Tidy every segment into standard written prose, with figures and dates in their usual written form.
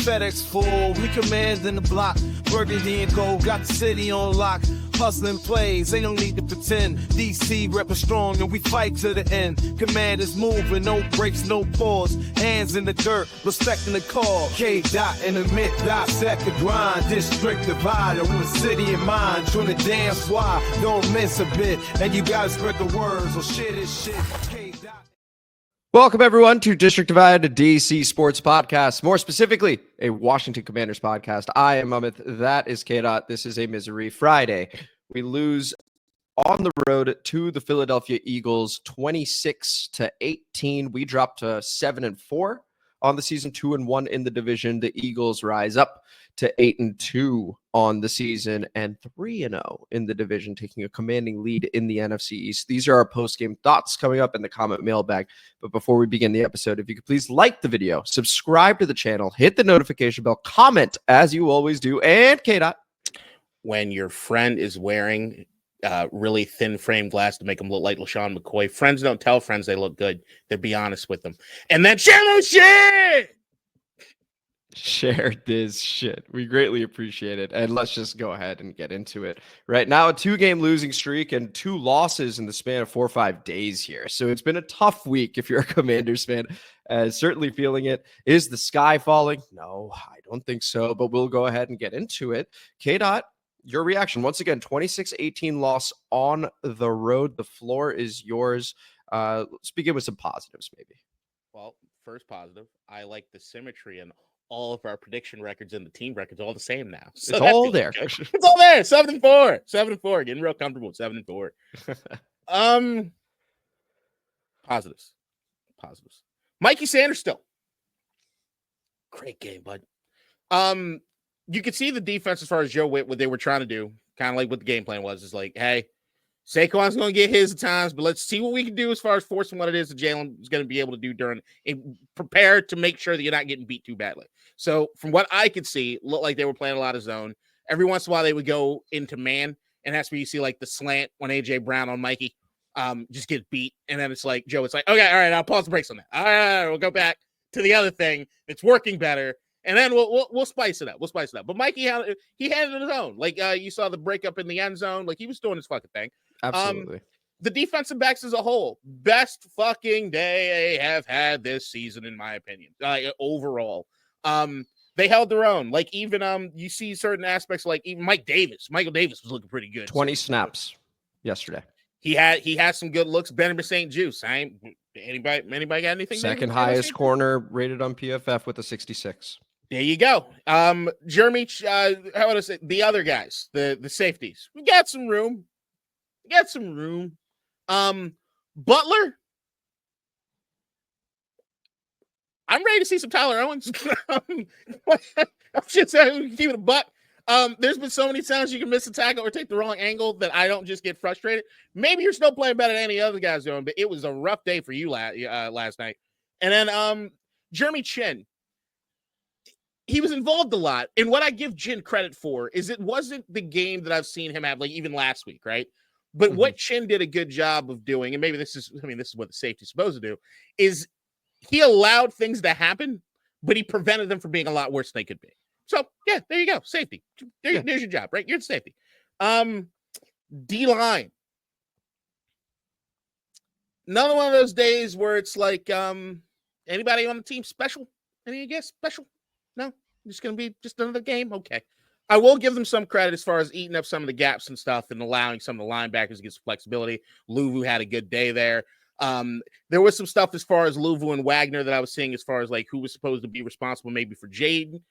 FedEx full, we commanding the block. Burgundy and gold, got the city on lock. Hustling plays, they don't need to pretend. DC reppin' strong and we fight to the end. Commanders moving, no breaks, no pause. Hands in the dirt, respecting the call. K-Dot in the mid-dissect the grind. District divider with a city in mind. Trying to dance why, don't miss a bit. And you gotta spread the words, or shit is shit. K-Dot. Welcome, everyone, to District Divide, a DC sports podcast, more specifically, a Washington Commanders podcast. I am Amit. That is K-Dot. This is a misery Friday. We lose on the road to the Philadelphia Eagles, 26-18. We dropped to 7-4 on the season, 2-1 in the division. The Eagles rise up to 8-2 on the season and 3-0 in the division, taking a commanding lead in the NFC East. These are our post-game thoughts coming up in the comment mailbag. But before we begin the episode, if you could please like the video, subscribe to the channel, hit the notification bell, comment as you always do, and K-Dot. When your friend is wearing really thin frame glass to make them look like LaShawn McCoy, friends don't tell friends they look good. They be honest with them. And then share those shit! Share this shit. We greatly appreciate it. And let's just go ahead and get into it. Right now, a 2-game losing streak and 2 losses in the span of 4 or 5 days here. So it's been a tough week if you're a Commanders fan. Certainly feeling it. Is the sky falling? No, I don't think so. But we'll go ahead and get into it. K-Dot, your reaction. Once again, 26-18 loss on the road. The floor is yours. Let's begin with some positives, maybe. Well, first positive, I like the symmetry and all of our prediction records and the team records all the same now. So it's all there. It's all there. 7-4. 7-4. Getting real comfortable with 7-4. Positives. Mikey Sainristil. Great game, bud. You could see the defense as far as Joe Witt, what they were trying to do, kind of like what the game plan was. Is like, hey, Saquon's going to get his at times, but let's see what we can do as far as forcing what it is that Jalen is going to be able to do during prepare to make sure that you're not getting beat too badly. So from what I could see, it looked like they were playing a lot of zone. Every once in a while they would go into man, and that's where you see like the slant when AJ Brown on Mikey just get beat. And then it's like, Joe, it's like, okay, all right, I'll pause the brakes on that. All right, we'll go back to the other thing that's working better. And then we'll spice it up. But Mikey, he had it on his own. Like you saw the breakup in the end zone. Like he was doing his fucking thing. Absolutely. The defensive backs as a whole, best fucking day they have had this season, in my opinion. Overall, they held their own. Like even you see certain aspects, like even Michael Davis was looking pretty good. 20 snaps yesterday. He had some good looks. Benjamin St. Juice. Anybody got anything? Second highest corner rated on PFF with a 66. There you go. Jeremy, how would I say the other guys, the safeties? We got some room. Butler. I'm ready to see some Tyler Owens. I'm just keep it a buck. There's been so many times you can miss a tackle or take the wrong angle that I don't just get frustrated. Maybe you're still playing better than any other guys doing, but it was a rough day for you last night. And then Jeremy Chin. He was involved a lot. And what I give Chin credit for is it wasn't the game that I've seen him have, like even last week, right? But what Chin did a good job of doing, and maybe this is what the safety's supposed to do, is he allowed things to happen, but he prevented them from being a lot worse than they could be. So, yeah, there you go. Safety. There's your job, right? You're the safety. D-line. Another one of those days where it's like, anybody on the team special? Any guess special? No? Just going to be just another game? Okay. I will give them some credit as far as eating up some of the gaps and stuff and allowing some of the linebackers to get some flexibility. Luvu had a good day there. There was some stuff as far as Luvu and Wagner that I was seeing as far as like who was supposed to be responsible maybe for Jalen,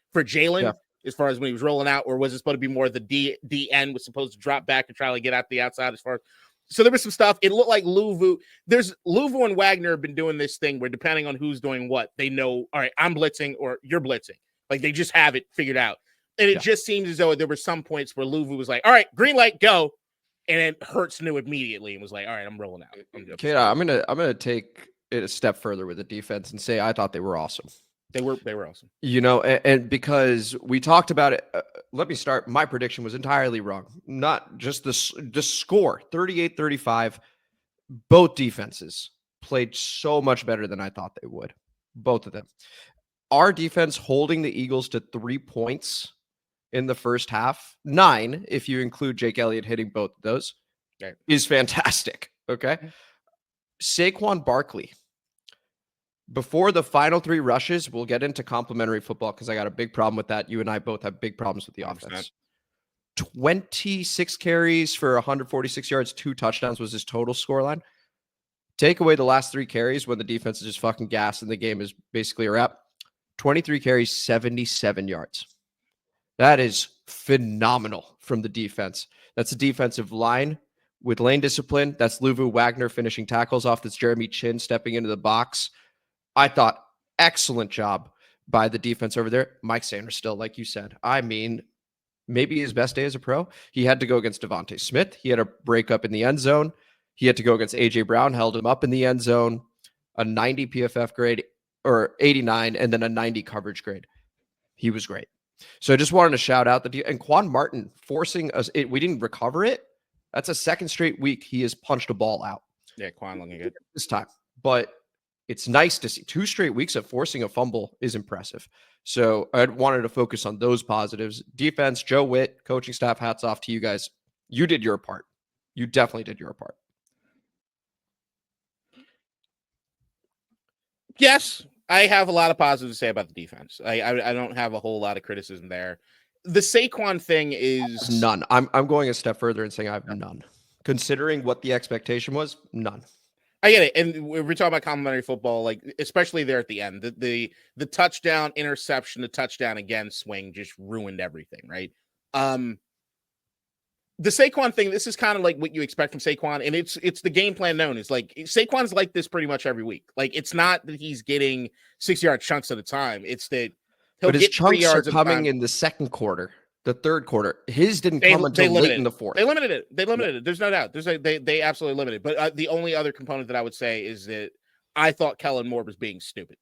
as far as when he was rolling out, or was it supposed to be more the DN was supposed to drop back and try to get out the outside as far as. So there was some stuff. It looked like Luvu and Wagner have been doing this thing where depending on who's doing what, they know, all right, I'm blitzing or you're blitzing. Like they just have it figured out. And it just seems as though there were some points where Luvu was like, all right, green light, go. And then Hurts knew immediately and was like, all right, I'm rolling out. Okay, I'm gonna take it a step further with the defense and say I thought they were awesome. They were awesome. You know, and because we talked about it, let me start. My prediction was entirely wrong. Not just the score, 38-35. Both defenses played so much better than I thought they would. Both of them. our defense holding the Eagles to 3 points in the first half, 9 if you include Jake Elliott hitting both of those, is fantastic. Okay. Saquon Barkley, before the final 3 rushes, we'll get into complimentary football because I got a big problem with that. You and I both have big problems with the 100%. offense. 26 carries for 146 yards, 2 touchdowns was his total scoreline. Take away the last 3 carries when the defense is just fucking gas and the game is basically a wrap. 23 carries, 77 yards. That is phenomenal from the defense. That's a defensive line with lane discipline. That's Luvu Wagner finishing tackles off. That's Jeremy Chin stepping into the box. I thought excellent job by the defense over there. Mike Sainristil, like you said. I mean, maybe his best day as a pro. He had to go against Devonta Smith. He had a breakup in the end zone. He had to go against A.J. Brown, held him up in the end zone, a 90 PFF grade or 89, and then a 90 coverage grade. He was great. So I just wanted to shout out and Quan Martin forcing us. We didn't recover it. That's a second straight week he has punched a ball out. Yeah, Quan looking good this time. But it's nice to see 2 straight weeks of forcing a fumble is impressive. So I wanted to focus on those positives. Defense, Joe Witt, coaching staff, hats off to you guys. You did your part. You definitely did your part. Yes, I have a lot of positives to say about the defense. I don't have a whole lot of criticism there. The Saquon thing is none. I'm going a step further and saying I have none. Considering what the expectation was, none. I get it. And we're talking about complimentary football, like especially there at the end. The touchdown, interception, the touchdown again swing just ruined everything, right? The Saquon thing, this is kind of like what you expect from Saquon, and it's the game plan known. It's like Saquon's like this pretty much every week. Like it's not that he's getting 6-yard chunks at a time. It's that he'll but his get 3 chunks are yards coming in the second quarter, the third quarter. His didn't come until late in the fourth. They limited it. There's no doubt. They absolutely limited. But the only other component that I would say is that I thought Kellen Moore was being stupid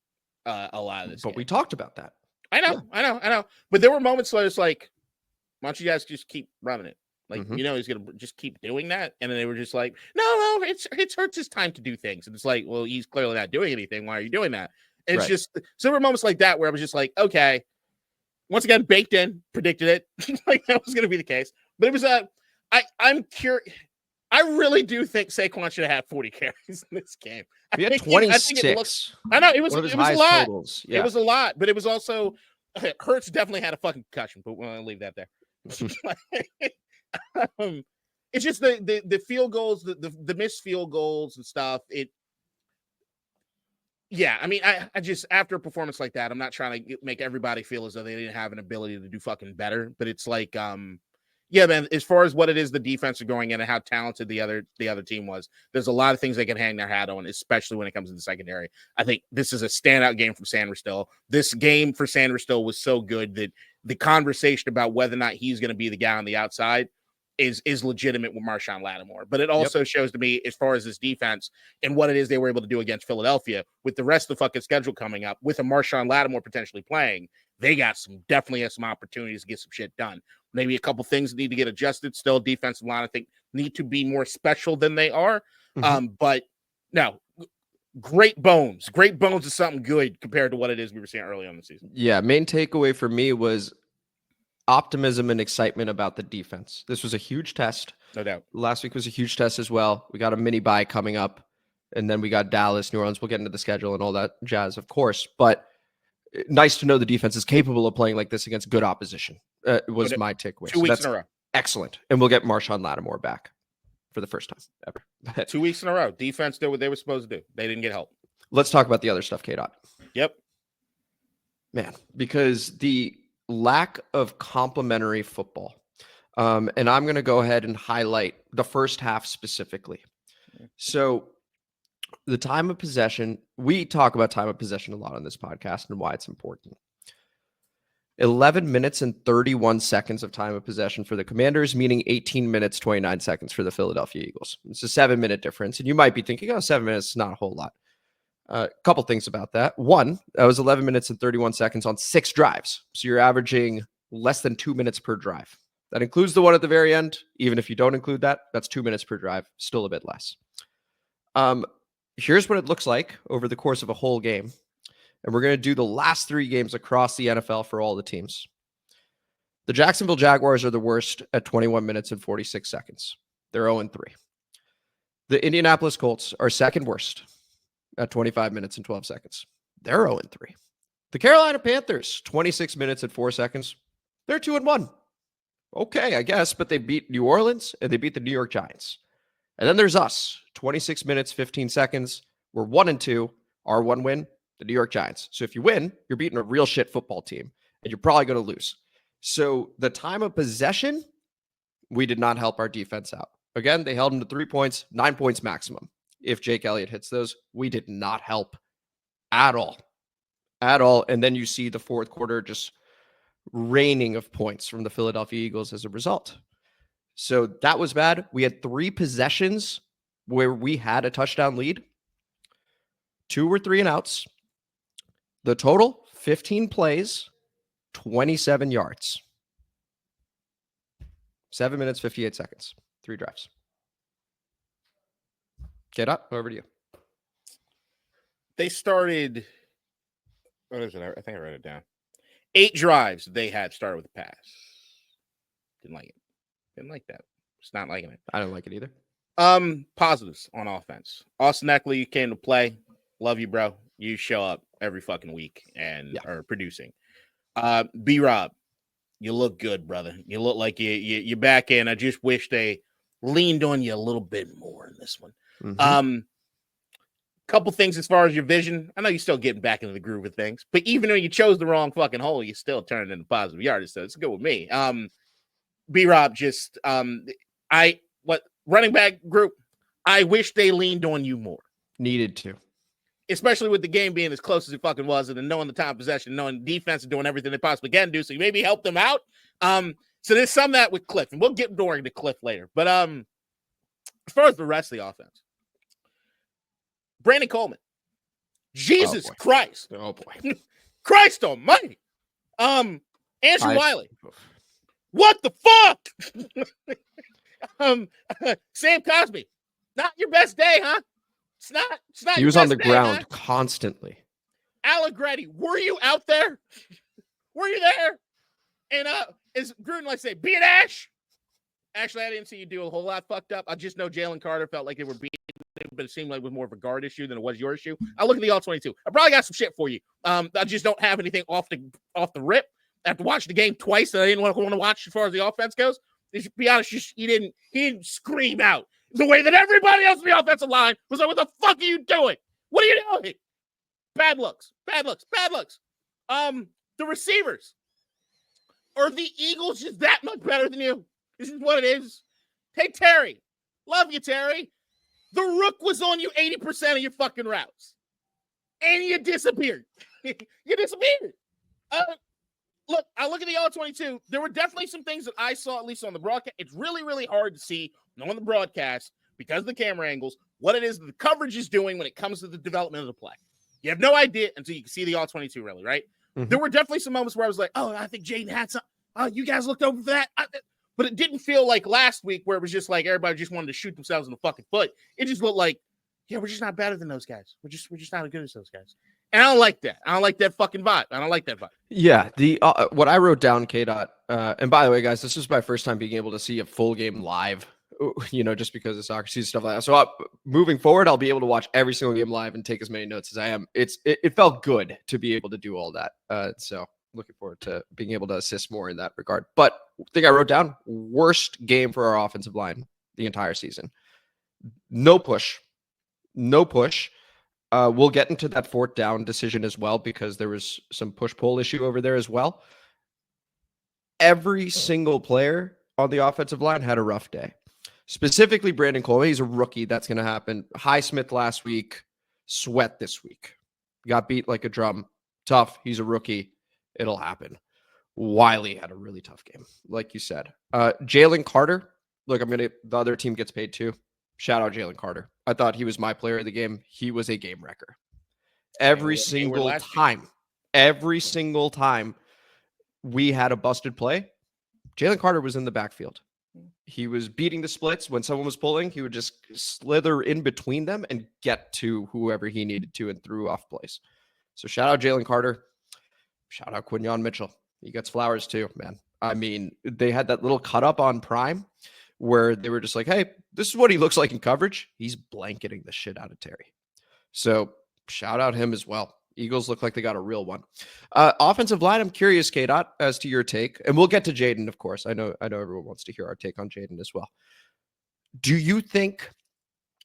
a lot of this. But we talked about that. I know. But there were moments where it's like, why don't you guys just keep running it? Like, he's going to just keep doing that. And then they were just like, no, it's Hurts' time to do things. And it's like, well, he's clearly not doing anything. Why are you doing that? And it's just, so there were moments like that where I was just like, okay, once again, baked in, predicted it. Like that was going to be the case. But it was, I'm curious. I really do think Saquon should have had 40 carries in this game. He had 26. I know it was a lot. Totals. Yeah. It was a lot, but it was also, Hurts definitely had a fucking concussion, but we'll leave that there. It's just the field goals, the missed field goals and stuff. I mean, I just, after a performance like that, I'm not trying to make everybody feel as though they didn't have an ability to do fucking better, but it's like, yeah, man, as far as what it is, the defense are going in and how talented the other team was, there's a lot of things they can hang their hat on, especially when it comes to the secondary. I think this is a standout game from Sainristil. This game for Sainristil was so good that the conversation about whether or not he's going to be the guy on the outside is legitimate with Marshawn Lattimore. But it also shows to me, as far as this defense and what it is they were able to do against Philadelphia, with the rest of the fucking schedule coming up, with a Marshawn Lattimore potentially playing, they definitely have some opportunities to get some shit done. Maybe a couple things need to get adjusted. Still, defensive line, I think, need to be more special than they are. But no, great bones. Great bones is something good compared to what it is we were seeing early on the season. Yeah, main takeaway for me was optimism and excitement about the defense. This was a huge test. No doubt. Last week was a huge test as well. We got a mini bye coming up, and then we got Dallas, New Orleans. We'll get into the schedule and all that jazz, of course. But nice to know the defense is capable of playing like this against good opposition. Was my takeaway. 2 weeks in a row. Excellent. And we'll get Marshawn Lattimore back for the first time ever. 2 weeks in a row. Defense did what they were supposed to do. They didn't get help. Let's talk about the other stuff, K-Dot. Yep. Man, because the lack of complementary football. And I'm going to go ahead and highlight the first half specifically. So the time of possession, we talk about time of possession a lot on this podcast and why it's important. 11 minutes and 31 seconds of time of possession for the Commanders, meaning 18 minutes, 29 seconds for the Philadelphia Eagles. It's a 7-minute difference. And you might be thinking, 7 minutes is not a whole lot. A couple things about that. One, that was 11 minutes and 31 seconds on 6 drives. So you're averaging less than 2 minutes per drive. That includes the one at the very end. Even if you don't include that, that's 2 minutes per drive, still a bit less. Here's what it looks like over the course of a whole game. And we're going to do the last 3 games across the NFL for all the teams. The Jacksonville Jaguars are the worst at 21 minutes and 46 seconds. They're 0-3. The Indianapolis Colts are second worst at 25 minutes and 12 seconds. They're 0-3. The Carolina Panthers, 26 minutes and 4 seconds. They're 2-1. Okay, I guess, but they beat New Orleans and they beat the New York Giants. And then there's us, 26 minutes, 15 seconds. We're 1-2. Our one win, the New York Giants. So if you win, you're beating a real shit football team, and you're probably going to lose. So the time of possession, we did not help our defense out. Again, they held them to 3 points, 9 points maximum. If Jake Elliott hits those, we did not help at all. At all. And then you see the fourth quarter just raining of points from the Philadelphia Eagles as a result. So that was bad. We had 3 possessions where we had a touchdown lead. 2 were 3 and outs. The total, 15 plays, 27 yards. 7 minutes, 58 seconds. 3 drives. Get up. Over to you. They started, what is it? I think I wrote it down. 8 drives they had started with a pass. Didn't like it. Didn't like that. Just not liking it. I don't like it either. Positives on offense. Austin Eckler, you came to play. Love you, bro. You show up every fucking week and are producing. B-Rob, you look good, brother. You look like you're back in. I just wish they leaned on you a little bit more in this one. Mm-hmm. Couple things as far as your vision. I know you're still getting back into the groove of things, but even though you chose the wrong fucking hole, you still turned into positive yardage. So it's good with me. B-Rob, just running back group, I wish they leaned on you more. Needed to. Especially with the game being as close as it fucking was, and then knowing the time of possession, knowing the defense and doing everything they possibly can do. So you maybe help them out. So there's some of that with Cliff, and we'll get Doring to Cliff later. But as far as the rest of the offense, Brandon Coleman, Jesus Christ. Oh boy. Christ almighty. Andrew Wiley. What the fuck? Sam Cosby. Not your best day, huh? It's not. He was on the ground constantly. Allegretti, were you out there? Were you there? And as Gruden like say, be an Ash. Actually, I didn't see you do a whole lot fucked up. I just know Jalen Carter felt like they were beating, but it seemed like it was more of a guard issue than it was your issue. I look at the all-22. I probably got some shit for you. I just don't have anything off the rip. I have to watch the game twice that I didn't want to watch as far as the offense goes. To be honest, he didn't scream out the way that everybody else in the offensive line was like, what the fuck are you doing? What are you doing? Bad looks. The receivers. Are the Eagles just that much better than you? This is what it is. Hey, Terry. Love you, Terry. The Rook was on you 80% of your fucking routes. And you disappeared. You disappeared. Look, I look at the all-22. There were definitely some things that I saw, at least on the broadcast. It's really, really hard to see on the broadcast because of the camera angles, what it is that the coverage is doing when it comes to the development of the play. You have no idea until you can see the all-22, really, right? Mm-hmm. There were definitely some moments where I was like, oh, I think Jaden had some. You guys looked over for that. But it didn't feel like last week where it was just like everybody just wanted to shoot themselves in the fucking foot. It just looked like, yeah, we're just not better than those guys. We're just not as good as those guys. And I don't like that. I don't like that fucking vibe. I don't like that vibe. Yeah. The what I wrote down, K-Dot, and by the way, guys, this is my first time being able to see a full game live, just because of soccer season, stuff like that. So moving forward, I'll be able to watch every single game live and take as many notes as I am. It felt good to be able to do all that. So looking forward to being able to assist more in that regard. But the thing I wrote down, worst game for our offensive line the entire season. No push. We'll get into that fourth down decision as well, because there was some push-pull issue over there as well. Every single player on the offensive line had a rough day. Specifically, Brandon Coleman. He's a rookie. That's going to happen. Highsmith last week. Sweat this week. Got beat like a drum. Tough. He's a rookie. It'll happen. Wiley had a really tough game, like you said. Jalen Carter. Look, the other team gets paid too. Shout out Jalen Carter. I thought he was my player of the game. He was a game wrecker. Every single time we had a busted play, Jalen Carter was in the backfield. He was beating the splits. When someone was pulling, he would just slither in between them and get to whoever he needed to and threw off plays. So shout out Jalen Carter. Shout out Quinyon Mitchell. He gets flowers too, man. I mean, they had that little cut up on Prime where they were just like, hey, this is what he looks like in coverage. He's blanketing the shit out of Terry. So shout out him as well. Eagles look like they got a real one. Offensive line, I'm curious, K-Dot, as to your take. And we'll get to Jaden, of course. I know everyone wants to hear our take on Jaden as well. Do you think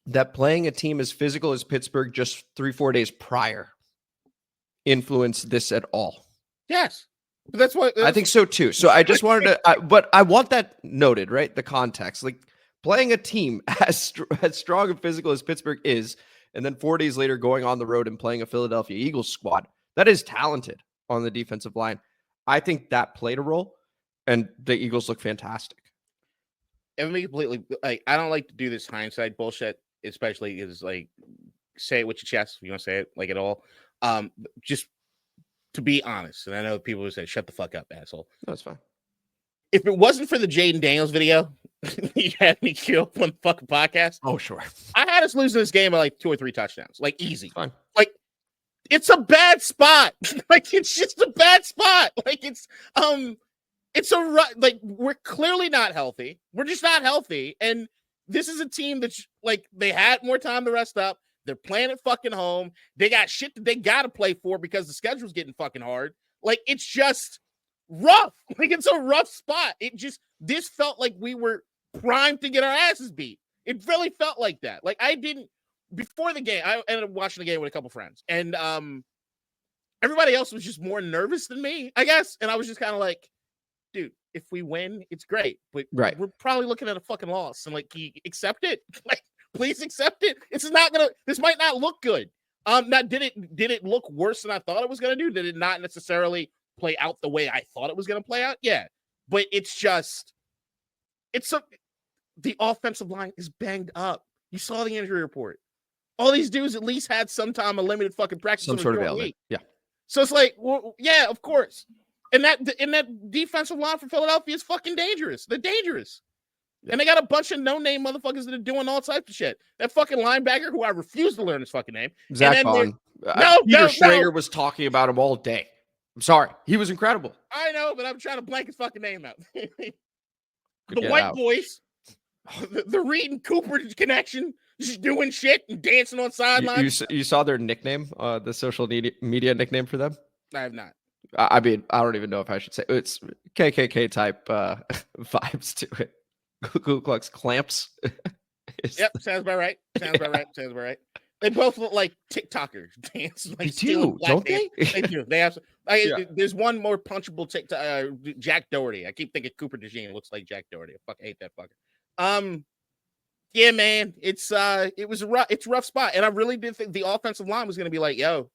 that playing a team as physical as Pittsburgh just 3-4 days prior influenced this at all? Yes. That's what I think so too. So I just wanted to, but I want that noted, right? The context, like playing a team as strong and physical as Pittsburgh is, and then 4 days later going on the road and playing a Philadelphia Eagles squad that is talented on the defensive line. I think that played a role, and the Eagles look fantastic. If me completely, like, I don't like to do this hindsight bullshit, especially is like say it with your chest. If you want to say it like at all, just to be honest. And I know people who say, "Shut the fuck up, asshole." That's fine. If it wasn't for the Jaden Daniels video, he had me killed on the fucking podcast. Oh, sure. I had us losing this game by like 2 or 3 touchdowns, like easy. Fine. Like it's a bad spot. Like it's just a bad spot. Like it's like we're clearly not healthy. We're just not healthy. And this is a team that's like they had more time to rest up. They're playing at fucking home. They got shit that they got to play for because the schedule's getting fucking hard. Like it's just rough. Like it's a rough spot. This felt like we were primed to get our asses beat. It really felt like that. Like before the game, I ended up watching the game with a couple friends, and everybody else was just more nervous than me, I guess. And I was just kind of like, dude, if we win, it's great, but we're probably looking at a fucking loss, and like, can you accept it? Like, please accept it. This might not look good. Did it look worse than I thought it was gonna do? Did it not necessarily play out the way I thought it was gonna play out? Yeah, but the offensive line is banged up. You saw the injury report. All these dudes at least had some time of limited fucking practice. Some sort of element. Yeah. So it's like, well, yeah, of course. And that defensive line for Philadelphia is fucking dangerous. They're dangerous. Yeah. And they got a bunch of no-name motherfuckers that are doing all types of shit. That fucking linebacker, who I refuse to learn his fucking name. Zach Bond. Peter Schrager was talking about him all day. I'm sorry. He was incredible. I know, but I'm trying to blank his fucking name out. The white boys, the Reed and Cooper connection, just doing shit and dancing on sidelines. You saw their nickname, the social media nickname for them? I have not. I mean, I don't even know if I should say it's KKK type vibes to it. Ku Klux Clamps. Yep, sounds about right. They both look like TikTokers dance. Like they do, don't they? They do. They have. There's one more punchable TikTok. Jack Doherty. I keep thinking Cooper DeJean looks like Jack Doherty. I hate that fucker. Yeah, man. It's rough spot, and I really did think the offensive line was going to be like, yo.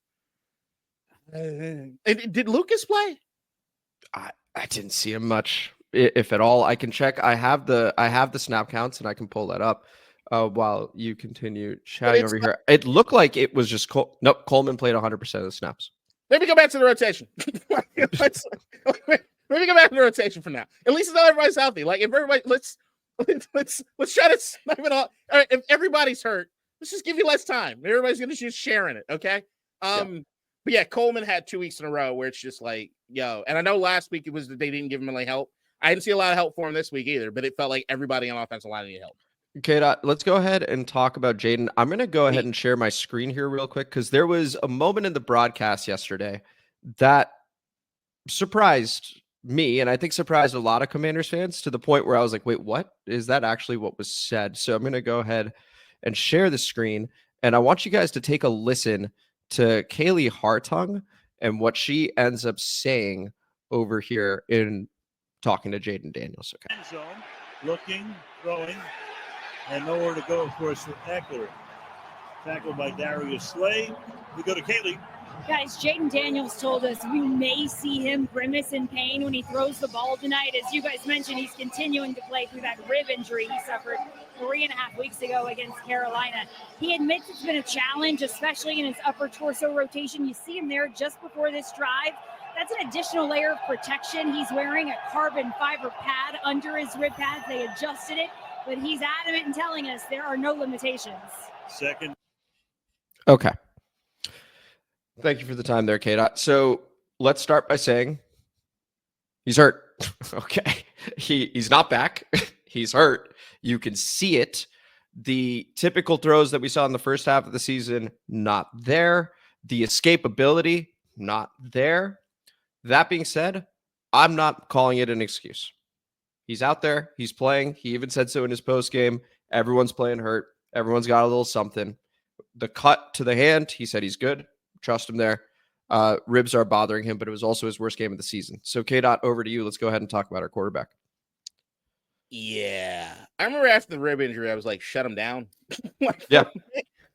And did Lucas play? I didn't see him much, if at all. I can check. I have the snap counts, and I can pull that up while you continue chatting over here. It looked like it was just Coleman played 100% of the snaps. Let me go back to the rotation. Let me go back to the rotation for now. At least it's not everybody's healthy. Like if everybody, let's try to snipe it all. All right, if everybody's hurt, let's just give you less time. Everybody's gonna just sharing it, okay? But yeah, Coleman had 2 weeks in a row where it's just like, yo. And I know last week it was that they didn't give him any help. I didn't see a lot of help for him this week either, but it felt like everybody on offensive line needed help. Okay, let's go ahead and talk about Jaden. I'm going to go ahead and share my screen here real quick because there was a moment in the broadcast yesterday that surprised me, and I think surprised a lot of Commanders fans to the point where I was like, wait, what? Is that actually what was said? So I'm going to go ahead and share the screen, and I want you guys to take a listen to Kaylee Hartung and what she ends up saying over here in talking to Jaden Daniels. Okay. End zone, looking, throwing, and nowhere to go, of course, for Eckler. Tackled by Darius Slay. We go to Kaylee. Guys, Jaden Daniels told us we may see him grimace in pain when he throws the ball tonight. As you guys mentioned, he's continuing to play through that rib injury he suffered 3.5 weeks ago against Carolina. He admits it's been a challenge, especially in his upper torso rotation. You see him there just before this drive. That's an additional layer of protection. He's wearing a carbon fiber pad under his rib pads. They adjusted it, but he's adamant in telling us there are no limitations. Second. Okay. Thank you for the time there, K-Dot. So let's start by saying he's hurt. Okay. He's not back. He's hurt. You can see it. The typical throws that we saw in the first half of the season, not there. The escapability, not there. That being said, I'm not calling it an excuse. He's out there. He's playing. He even said so in his post game. Everyone's playing hurt. Everyone's got a little something. The cut to the hand, he said he's good. Trust him there. Ribs are bothering him, but it was also his worst game of the season. So K-Dot, over to you. Let's go ahead and talk about our quarterback. Yeah. I remember after the rib injury, I was like, shut him down. Yeah.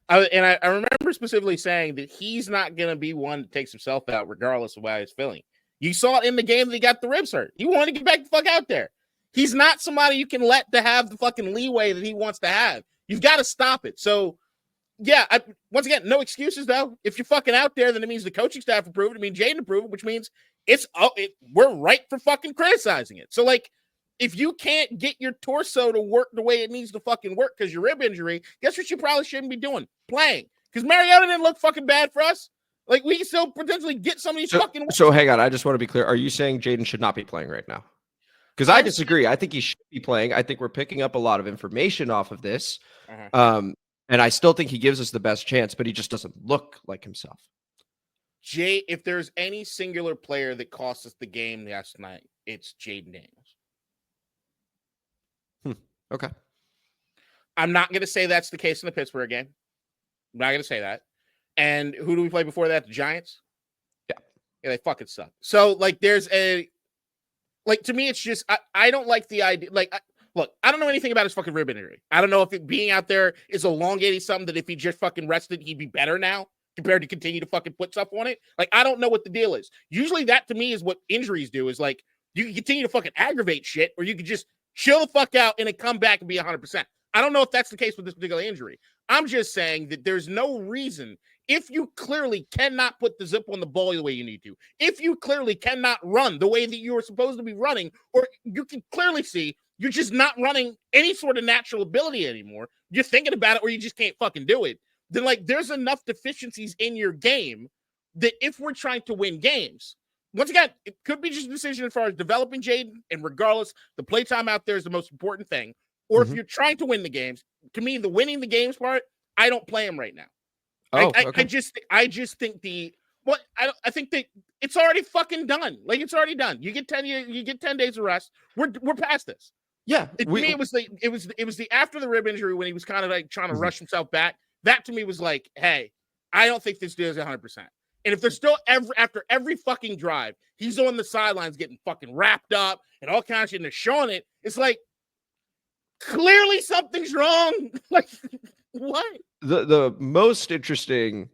I remember specifically saying that he's not going to be one that takes himself out regardless of how he's feeling. You saw it in the game that he got the ribs hurt. He wanted to get back the fuck out there. He's not somebody you can let to have the fucking leeway that he wants to have. You've got to stop it. So, yeah, once again, no excuses, though. If you're fucking out there, then it means the coaching staff approved it. It means Jaden approved it, which means we're right for fucking criticizing it. So, like, if you can't get your torso to work the way it needs to fucking work because your rib injury, guess what you probably shouldn't be doing? Playing. Because Mariota didn't look fucking bad for us. Like, we can still potentially get some of these fucking... So, hang on. I just want to be clear. Are you saying Jaden should not be playing right now? Because I disagree. I think he should be playing. I think we're picking up a lot of information off of this. And I still think he gives us the best chance, but he just doesn't look like himself. If there's any singular player that cost us the game last night, it's Jaden Daniels. Okay. I'm not going to say that's the case in the Pittsburgh game. I'm not going to say that. And who do we play before that? The Giants? Yeah. Yeah, they fucking suck. So, like, to me, it's just, I don't like the idea. Like, look, I don't know anything about his fucking rib injury. I don't know if it being out there is elongating something that if he just fucking rested, he'd be better now compared to continue to fucking put stuff on it. Like, I don't know what the deal is. Usually that to me is what injuries do, is like, you can continue to fucking aggravate shit, or you can just chill the fuck out and then come back and be 100%. I don't know if that's the case with this particular injury. I'm just saying that there's no reason, if you clearly cannot put the zip on the ball the way you need to, if you clearly cannot run the way that you are supposed to be running, or you can clearly see you're just not running any sort of natural ability anymore, you're thinking about it or you just can't fucking do it, then, like, there's enough deficiencies in your game that if we're trying to win games, once again, it could be just a decision as far as developing Jaden, and regardless, the playtime out there is the most important thing. Or if you're trying to win the games, to me, the winning the games part, I don't play him right now. Okay. I just think I think that it's already fucking done. Like, it's already done. You get 10 days of rest. We're past this. Yeah. To me, it was the after the rib injury when he was kind of like trying to rush himself back. That to me was like, hey, I don't think this dude is 100%. And if there's still after every fucking drive, he's on the sidelines getting fucking wrapped up and all kinds of shit, and they're showing it, it's like, clearly something's wrong. Like, what? The most interesting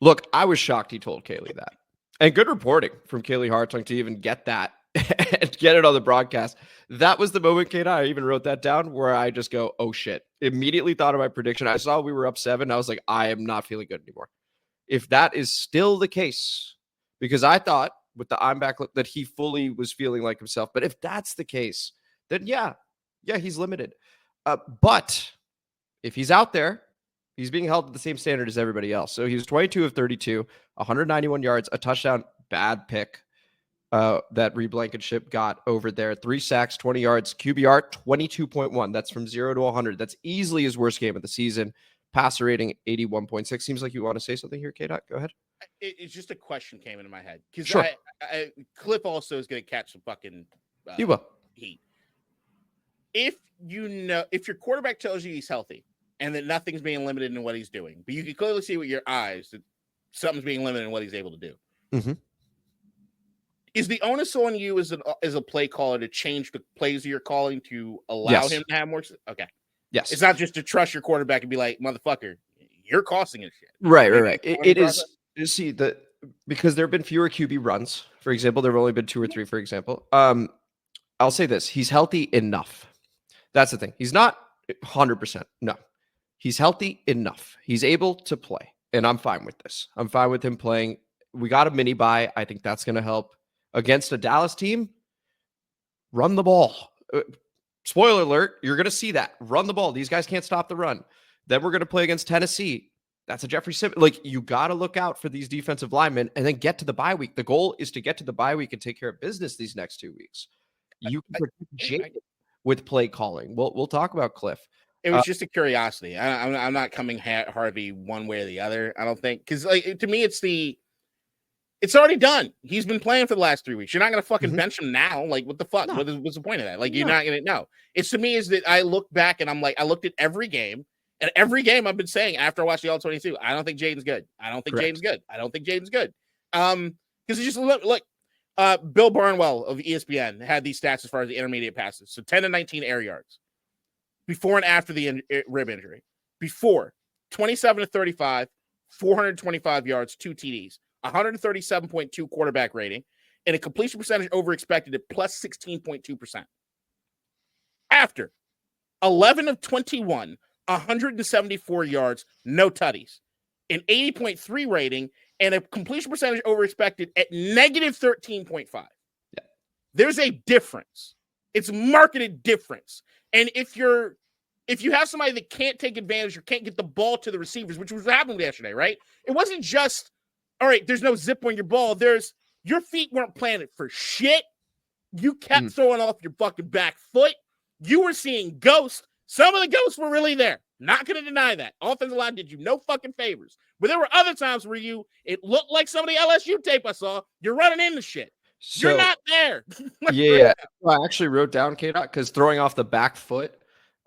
look, I was shocked he told Kaylee that. And good reporting from Kaylee Hartung to even get that and get it on the broadcast. That was the moment, Kate, I even wrote that down, where I just go, oh shit. Immediately thought of my prediction. I saw we were up 7. I was like, I am not feeling good anymore. If that is still the case, because I thought with the I'm back that he fully was feeling like himself. But if that's the case, then yeah, he's limited. But if he's out there, he's being held to the same standard as everybody else. So he was 22 of 32, 191 yards, a touchdown, bad pick that Reed Blankenship got over there. 3 sacks, 20 yards, QBR 22.1. That's from 0 to 100. That's easily his worst game of the season. Passer rating 81.6. Seems like you want to say something here, K-Dot. Go ahead. It's just a question came into my head. Because sure. Cliff also is going to catch some fucking he will. Heat. If your quarterback tells you he's healthy and that nothing's being limited in what he's doing, but you can clearly see with your eyes that something's being limited in what he's able to do. Mm-hmm. Is the onus on you as a play caller to change the plays you're calling to allow him to have more? Okay. Yes. It's not just to trust your quarterback and be like, motherfucker, you're costing us shit. Right. It is. You see, because there have been fewer QB runs. For example, there have only been 2 or 3, for example. I'll say this. He's healthy enough. That's the thing. He's not 100%. No. He's healthy enough. He's able to play. And I'm fine with this. I'm fine with him playing. We got a mini bye. I think that's going to help. Against a Dallas team, run the ball. Spoiler alert, you're going to see that. Run the ball. These guys can't stop the run. Then we're going to play against Tennessee. That's a Jeffrey Simmons. Like, you got to look out for these defensive linemen and then get to the bye week. The goal is to get to the bye week and take care of business these next 2 weeks. You can protect Jake with play calling. We'll talk about Cliff. It was just a curiosity. I'm not coming Harvey one way or the other. I don't think, because like to me, it's already done. He's been playing for the last 3 weeks. You're not gonna fucking bench him now. Like, what the fuck? No. What's the point of that? Like, you're not gonna know. It's to me is that I look back and I'm like, I looked at every game, and every game I've been saying after I watched the All-22, I don't think Jaden's good. I don't think Jaden's good. I don't think Jaden's good. Because it's just look. Bill Barnwell of ESPN had these stats as far as the intermediate passes. So 10 to 19 air yards before and after the rib injury. Before, 27 to 35, 425 yards, 2 TDs, 137.2 quarterback rating, and a completion percentage over expected at plus 16.2%. After, 11 of 21, 174 yards, no tutties, an 80.3 rating, and a completion percentage over expected at negative 13.5. Yeah. There's a difference. It's marketed difference. And if you have somebody that can't take advantage or can't get the ball to the receivers, which was what happened yesterday, right? It wasn't just, all right, there's no zip on your ball. Your feet weren't planted for shit. You kept throwing off your fucking back foot. You were seeing ghosts. Some of the ghosts were really there. Not going to deny that. Offensive line did you no fucking favors. But there were other times where it looked like some of the LSU tape I saw, you're running into shit. You're not there. Yeah. I actually wrote down K-Dot because throwing off the back foot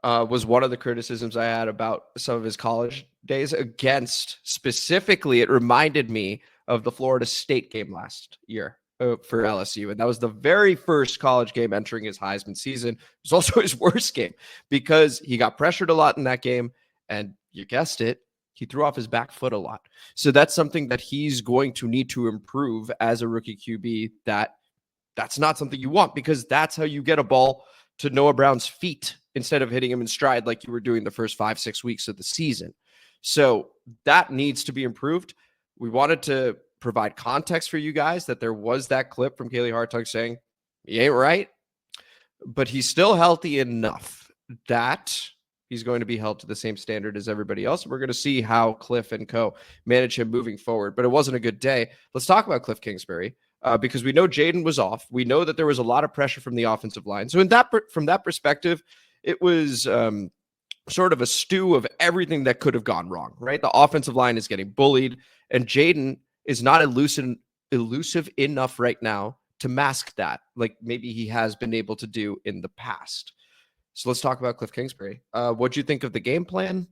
was one of the criticisms I had about some of his college days against. Specifically, it reminded me of the Florida State game last year for LSU. And that was the very first college game entering his Heisman season. It was also his worst game because he got pressured a lot in that game. And you guessed it, he threw off his back foot a lot. So that's something that he's going to need to improve as a rookie QB. That's not something you want, because that's how you get a ball to Noah Brown's feet instead of hitting him in stride like you were doing the first 5-6 weeks of the season. So that needs to be improved. We wanted to provide context for you guys that there was that clip from Kaylee Hartung saying, he ain't right, but he's still healthy enough that he's going to be held to the same standard as everybody else. We're going to see how Cliff and co manage him moving forward, but it wasn't a good day. Let's talk about Cliff Kingsbury because we know Jaden was off. We know that there was a lot of pressure from the offensive line. So from that perspective, it was sort of a stew of everything that could have gone wrong, right? The offensive line is getting bullied, and Jaden is not elusive enough right now to mask that, like maybe he has been able to do in the past. So let's talk about Cliff Kingsbury. What'd you think of the game plan?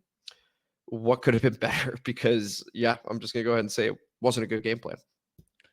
What could have been better? Because, I'm just going to go ahead and say it wasn't a good game plan.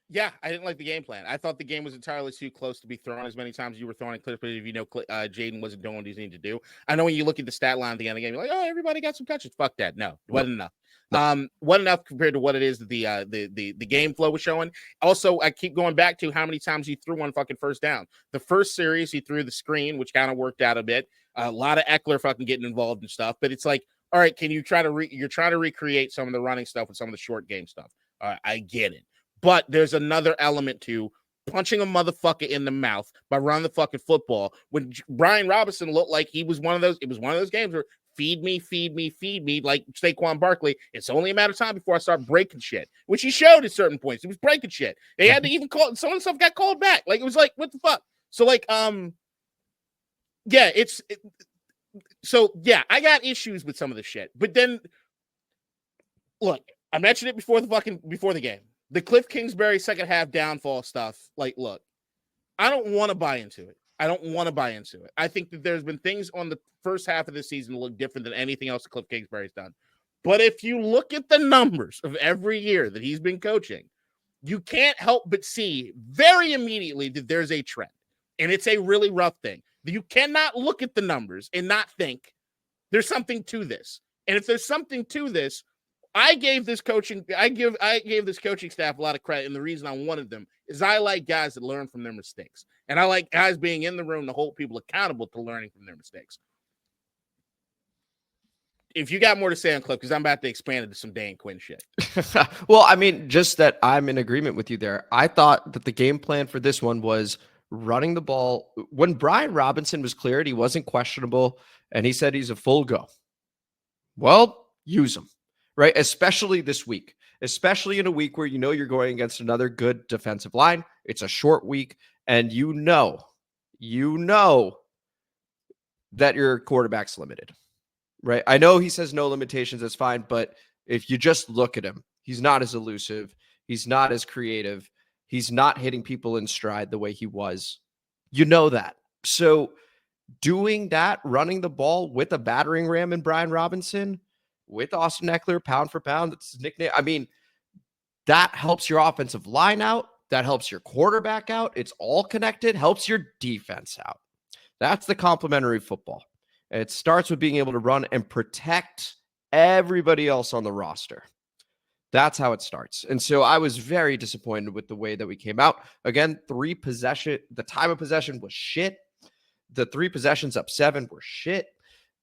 Yeah, I didn't like the game plan. I thought the game was entirely too close to be thrown as many times as you were throwing at Cliff, but if you know Jaden wasn't doing what he needed to do. I know when you look at the stat line at the end of the game, you're like, oh, everybody got some touches. Fuck that. No, it wasn't enough. Wasn't enough compared to what it is that the game flow was showing. Also, I keep going back to how many times he threw on fucking first down. The first series, he threw the screen, which kind of worked out a bit. A lot of Eckler fucking getting involved and stuff, but it's like, all right, can you you're trying to recreate some of the running stuff with some of the short game stuff. I get it. But there's another element to punching a motherfucker in the mouth by running the fucking football. When Brian Robinson looked like he was one of those, it was one of those games where feed me, like Saquon Barkley. It's only a matter of time before I start breaking shit, which he showed at certain points. He was breaking shit. They had to even call, some of the stuff got called back. Like, it was like, what the fuck? So like, I got issues with some of the shit. But then, look, I mentioned it before the game. The Cliff Kingsbury second half downfall stuff, like, look, I don't want to buy into it. I think that there's been things on the first half of the season that look different than anything else that Cliff Kingsbury's done. But if you look at the numbers of every year that he's been coaching, you can't help but see very immediately that there's a trend. And it's a really rough thing. You cannot look at the numbers and not think there's something to this. And if there's something to this, I gave this coaching staff a lot of credit, and the reason I wanted them is I like guys that learn from their mistakes, and I like guys being in the room to hold people accountable to learning from their mistakes. If you got more to say on Cliff, because I'm about to expand into some Dan Quinn shit. Well, I mean, just that I'm in agreement with you there. I thought that the game plan for this one was running the ball. When Brian Robinson was cleared, he wasn't questionable, and he said he's a full go. Well, use him. right? Especially this week, especially in a week where you're going against another good defensive line. It's a short week, and you know that your quarterback's limited, right? I know he says no limitations, that's fine, but if you just look at him, he's not as elusive, he's not as creative, he's not hitting people in stride the way he was. You know that. So doing that, running the ball with a battering ram in Brian Robinson, with Austin Eckler, pound for pound, that's his nickname. I mean, that helps your offensive line out. That helps your quarterback out. It's all connected, helps your defense out. That's the complementary football. And it starts with being able to run and protect everybody else on the roster. That's how it starts. And so I was very disappointed with the way that we came out. Again, the time of possession was shit. The 3 possessions up 7 were shit.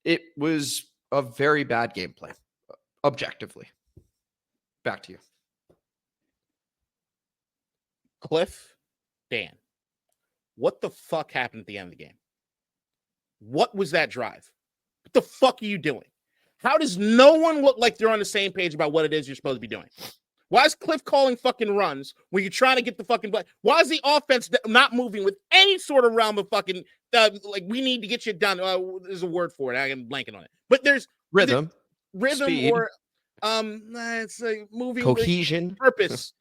It was a very bad game plan, objectively. Back to you. Cliff, Dan, what the fuck happened at the end of the game? What was that drive? What the fuck are you doing? How does no one look like they're on the same page about what it is you're supposed to be doing? Why is Cliff calling fucking runs when you're trying to get the fucking play? Why is the offense not moving with any sort of realm of fucking like we need to get you done? There's a word for it. I'm blanking on it. But there's Rhythm, speed, or it's like moving cohesion, with purpose.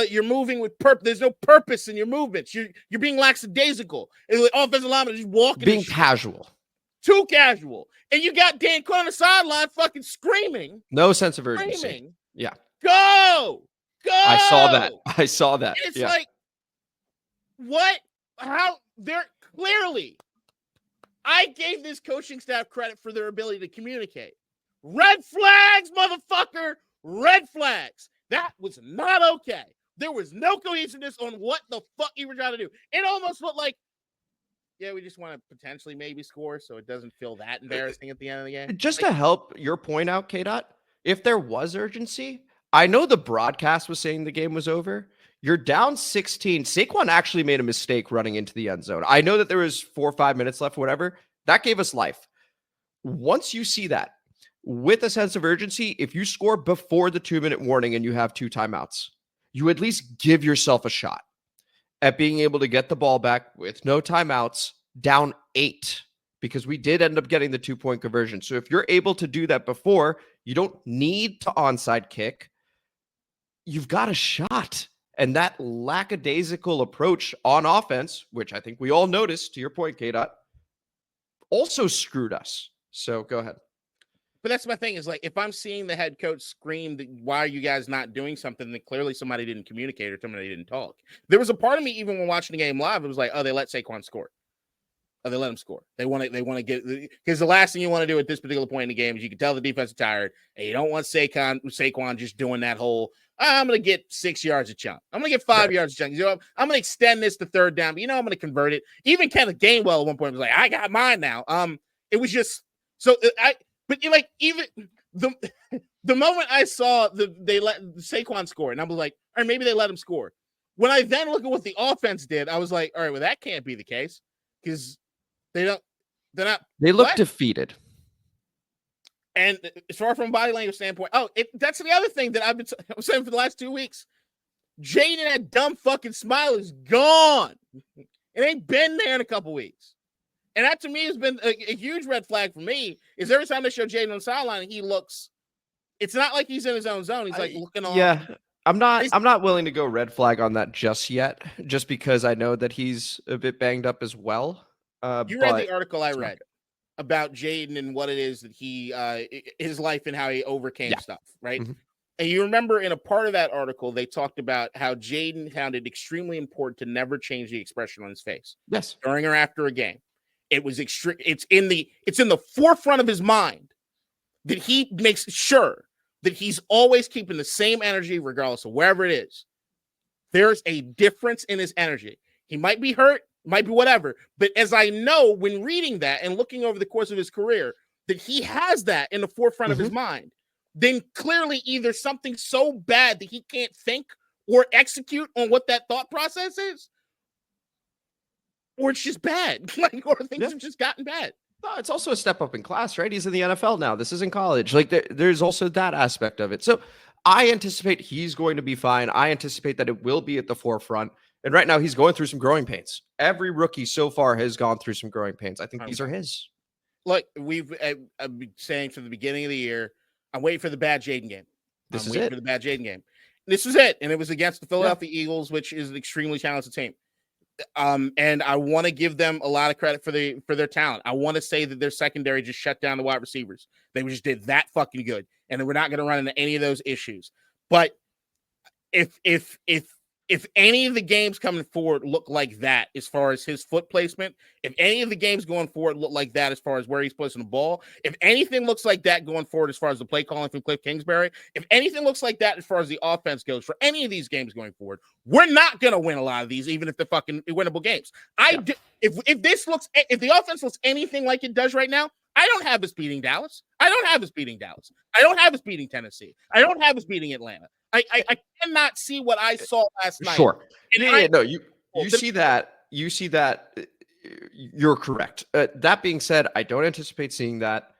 You're moving with purpose. There's no purpose in your movements. You're being lackadaisical. And the offensive lineman is just walking. Being casual. Too casual. And you got Dan Quinn on the sideline fucking screaming. No sense of urgency. Screaming. Yeah. Go! I saw that. It's like, what? How? They're clearly, I gave this coaching staff credit for their ability to communicate. Red flags, motherfucker. Red flags. That was not okay. There was no cohesiveness on what the fuck you were trying to do. It almost looked like, yeah, we just want to potentially maybe score so it doesn't feel that embarrassing at the end of the game. Just to help your point out, K-Dot, if there was urgency, I know the broadcast was saying the game was over. You're down 16. Saquon actually made a mistake running into the end zone. I know that there was 4 or 5 minutes left, whatever. That gave us life. Once you see that, with a sense of urgency, if you score before the 2-minute warning and you have 2 timeouts, you at least give yourself a shot at being able to get the ball back with no timeouts, down 8, because we did end up getting the 2-point conversion. So if you're able to do that before, you don't need to onside kick. You've got a shot. And that lackadaisical approach on offense, which I think we all noticed, to your point, K-Dot, also screwed us. So go ahead. But that's my thing is like, if I'm seeing the head coach scream, why are you guys not doing something? Then clearly somebody didn't communicate or somebody didn't talk. There was a part of me, even when watching the game live, it was like, oh, they let Saquon score. Oh, they let him score. They want to get, because the last thing you want to do at this particular point in the game is you can tell the defense is tired and you don't want Saquon just doing that whole, I'm going to get 6 yards a chunk. I'm going to get 5 yards a chunk. You know, I'm going to extend this to 3rd down, but I'm going to convert it. Even Kenneth Gainwell at one point was like, I got mine now. It was just, but you like, even the moment I saw they let Saquon score, and I was like, or maybe they let him score. When I then look at what the offense did, I was like, all right, well, that can't be the case because they look defeated. And as far from a body language standpoint, that's the other thing that I'm saying for the last 2 weeks. Jaden, that dumb fucking smile is gone. It ain't been there in a couple weeks. And that to me has been a huge red flag for me. Is every time they show Jaden on the sideline, he looks. It's not like he's in his own zone. He's like looking on. Yeah, I'm not willing to go red flag on that just yet, just because I know that he's a bit banged up as well. You read the article I read about Jaden and what it is that he his life and how he overcame stuff, right? Mm-hmm. And you remember in a part of that article, they talked about how Jaden found it extremely important to never change the expression on his face. Yes, during or after a game. It was extreme. It's in the forefront of his mind that he makes sure that he's always keeping the same energy, regardless of wherever it is. There's a difference in his energy. He might be hurt, might be whatever. But as I know, when reading that and looking over the course of his career, that he has that in the forefront of his mind, then clearly either something so bad that he can't think or execute on what that thought process is, or it's just bad, or things have just gotten bad. No, it's also a step up in class, right? He's in the NFL now. This isn't college. Like there's also that aspect of it. So I anticipate he's going to be fine. I anticipate that it will be at the forefront. And right now he's going through some growing pains. Every rookie so far has gone through some growing pains. I think these are his. Look, I've been saying from the beginning of the year, I'm waiting for the bad Jaden game. This I'm is waiting it. for the bad Jaden game. This was it. And it was against the Philadelphia Eagles, which is an extremely talented team. And I want to give them a lot of credit for their talent. I want to say that their secondary just shut down the wide receivers. They just did that fucking good. And we're not going to run into any of those issues. But if any of the games coming forward look like that as far as his foot placement, if any of the games going forward look like that as far as where he's placing the ball, if anything looks like that going forward as far as the play calling from Cliff Kingsbury, if anything looks like that as far as the offense goes for any of these games going forward, we're not going to win a lot of these, even if they're fucking winnable games. If the offense looks anything like it does right now, I don't have us beating Dallas. I don't have us beating Dallas. I don't have us beating Tennessee. I don't have us beating Atlanta. I cannot see what I saw last night. Sure. No, you see that. You see that. You're correct. That being said, I don't anticipate seeing that.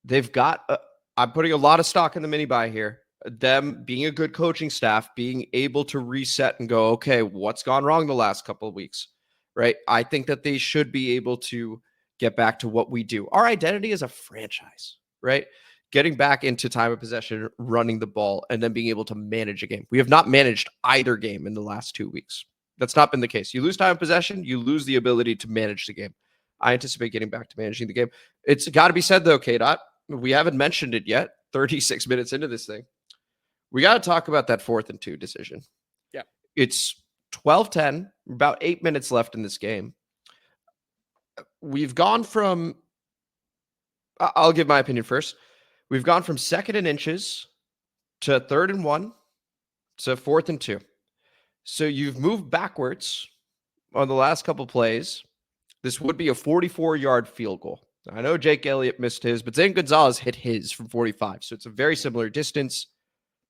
They've got, I'm putting a lot of stock in the mini buy here. Them being a good coaching staff, being able to reset and go, okay, what's gone wrong the last couple of weeks, right? I think that they should be able to get back to what we do. Our identity as a franchise, right? Getting back into time of possession, running the ball, and then being able to manage a game. We have not managed either game in the last 2 weeks. That's not been the case. You lose time of possession, you lose the ability to manage the game. I anticipate getting back to managing the game. It's got to be said, though, K-Dot, we haven't mentioned it yet, 36 minutes into this thing. We got to talk about that 4th and 2 decision. Yeah. It's 12-10, about 8 minutes left in this game. We've gone from, I'll give my opinion first. We've gone from 2nd and inches to 3rd and 1 to 4th and 2. So you've moved backwards on the last couple plays. This would be a 44-yard field goal. I know Jake Elliott missed his, but Zane Gonzalez hit his from 45. So it's a very similar distance.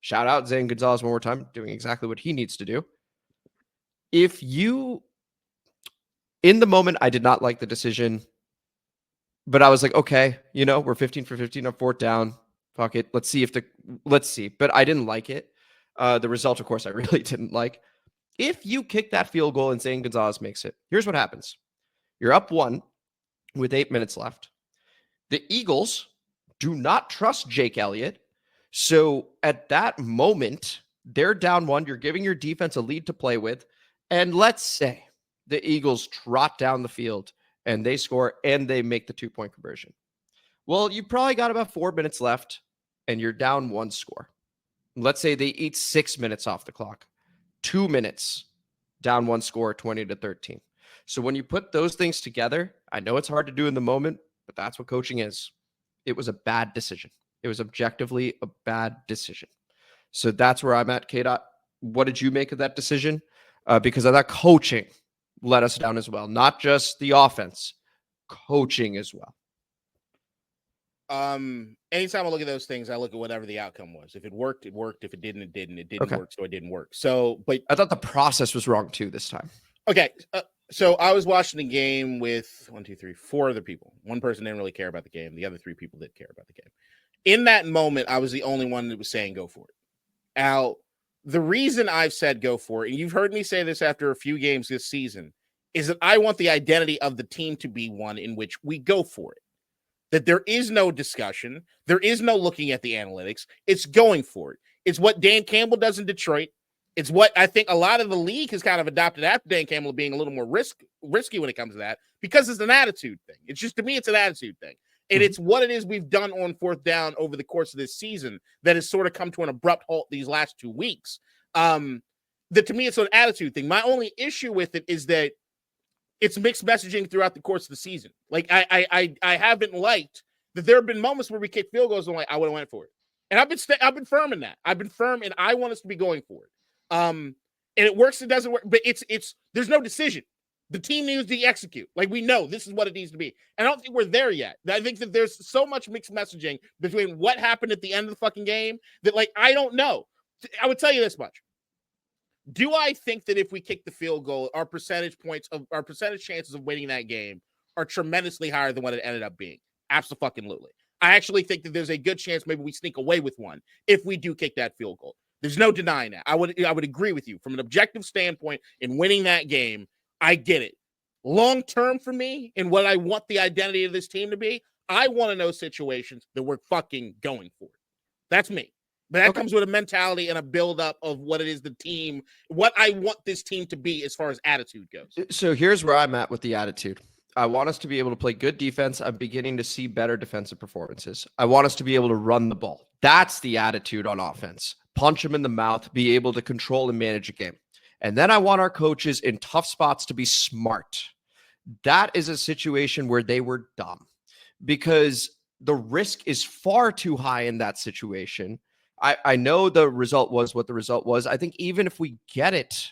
Shout out Zane Gonzalez one more time, doing exactly what he needs to do. In the moment, I did not like the decision. But I was like, okay, we're 15 for 15 on 4th down. Fuck it. Let's see. But I didn't like it. The result, of course, I really didn't like. If you kick that field goal and Zane Gonzalez makes it, here's what happens. You're up 1 with 8 minutes left. The Eagles do not trust Jake Elliott. So at that moment, they're down 1. You're giving your defense a lead to play with. And let's say the Eagles trot down the field and they score and they make the 2-point conversion. Well, you probably got about 4 minutes left and you're down 1 score. Let's say they eat 6 minutes off the clock. 2 minutes, down 1 score, 20-13. So when you put those things together, I know it's hard to do in the moment, but that's what coaching is. It was a bad decision. It was objectively a bad decision. So that's where I'm at, K-Dot. What did you make of that decision? Because of that coaching let us down as well. Not just the offense, coaching as well. Anytime I look at those things, I look at whatever the outcome was. If it worked, it worked. If it didn't, it didn't. It didn't work, so it didn't work. So, but I thought the process was wrong too this time. Okay. So I was watching the game with 4 other people. One person didn't really care about the game. The other 3 people did care about the game. In that moment, I was the only one that was saying go for it. Now, the reason I've said go for it, and you've heard me say this after a few games this season, is that I want the identity of the team to be one in which we go for it. That there is no discussion. There is no looking at the analytics. It's going for it. It's what Dan Campbell does in Detroit. It's what I think a lot of the league has kind of adopted after Dan Campbell being a little more risky when it comes to that, because it's an attitude thing. It's just, to me, it's an attitude thing. And it's what it is we've done on 4th down over the course of this season that has sort of come to an abrupt halt these last 2 weeks. That to me, it's an attitude thing. My only issue with it is that it's mixed messaging throughout the course of the season. Like I haven't liked that there have been moments where we kick field goals and I'm like, I would have went for it. And I've been firm in that. I've been firm and I want us to be going for it. And it works, it doesn't work, but it's there's no decision. The team needs to execute. Like, we know this is what it needs to be. And I don't think we're there yet. I think that there's so much mixed messaging between what happened at the end of the fucking game that, like, I don't know. I would tell you this much. Do I think that if we kick the field goal, our percentage chances of winning that game are tremendously higher than what it ended up being. Absolutely. I actually think that there's a good chance maybe we sneak away with one if we do kick that field goal. There's no denying that. I would agree with you from an objective standpoint in winning that game. I get it. Long term for me and what I want the identity of this team to be, I want to know situations that we're fucking going for it. That's me. But that comes with a mentality and a buildup of what it is the team, what I want this team to be as far as attitude goes. So here's where I'm at with the attitude. I want us to be able to play good defense. I'm beginning to see better defensive performances. I want us to be able to run the ball. That's the attitude on offense. Punch them in the mouth, be able to control and manage a game. And then I want our coaches in tough spots to be smart. That is a situation where they were dumb because the risk is far too high in that situation. I know the result was what the result was. I think even if we get it,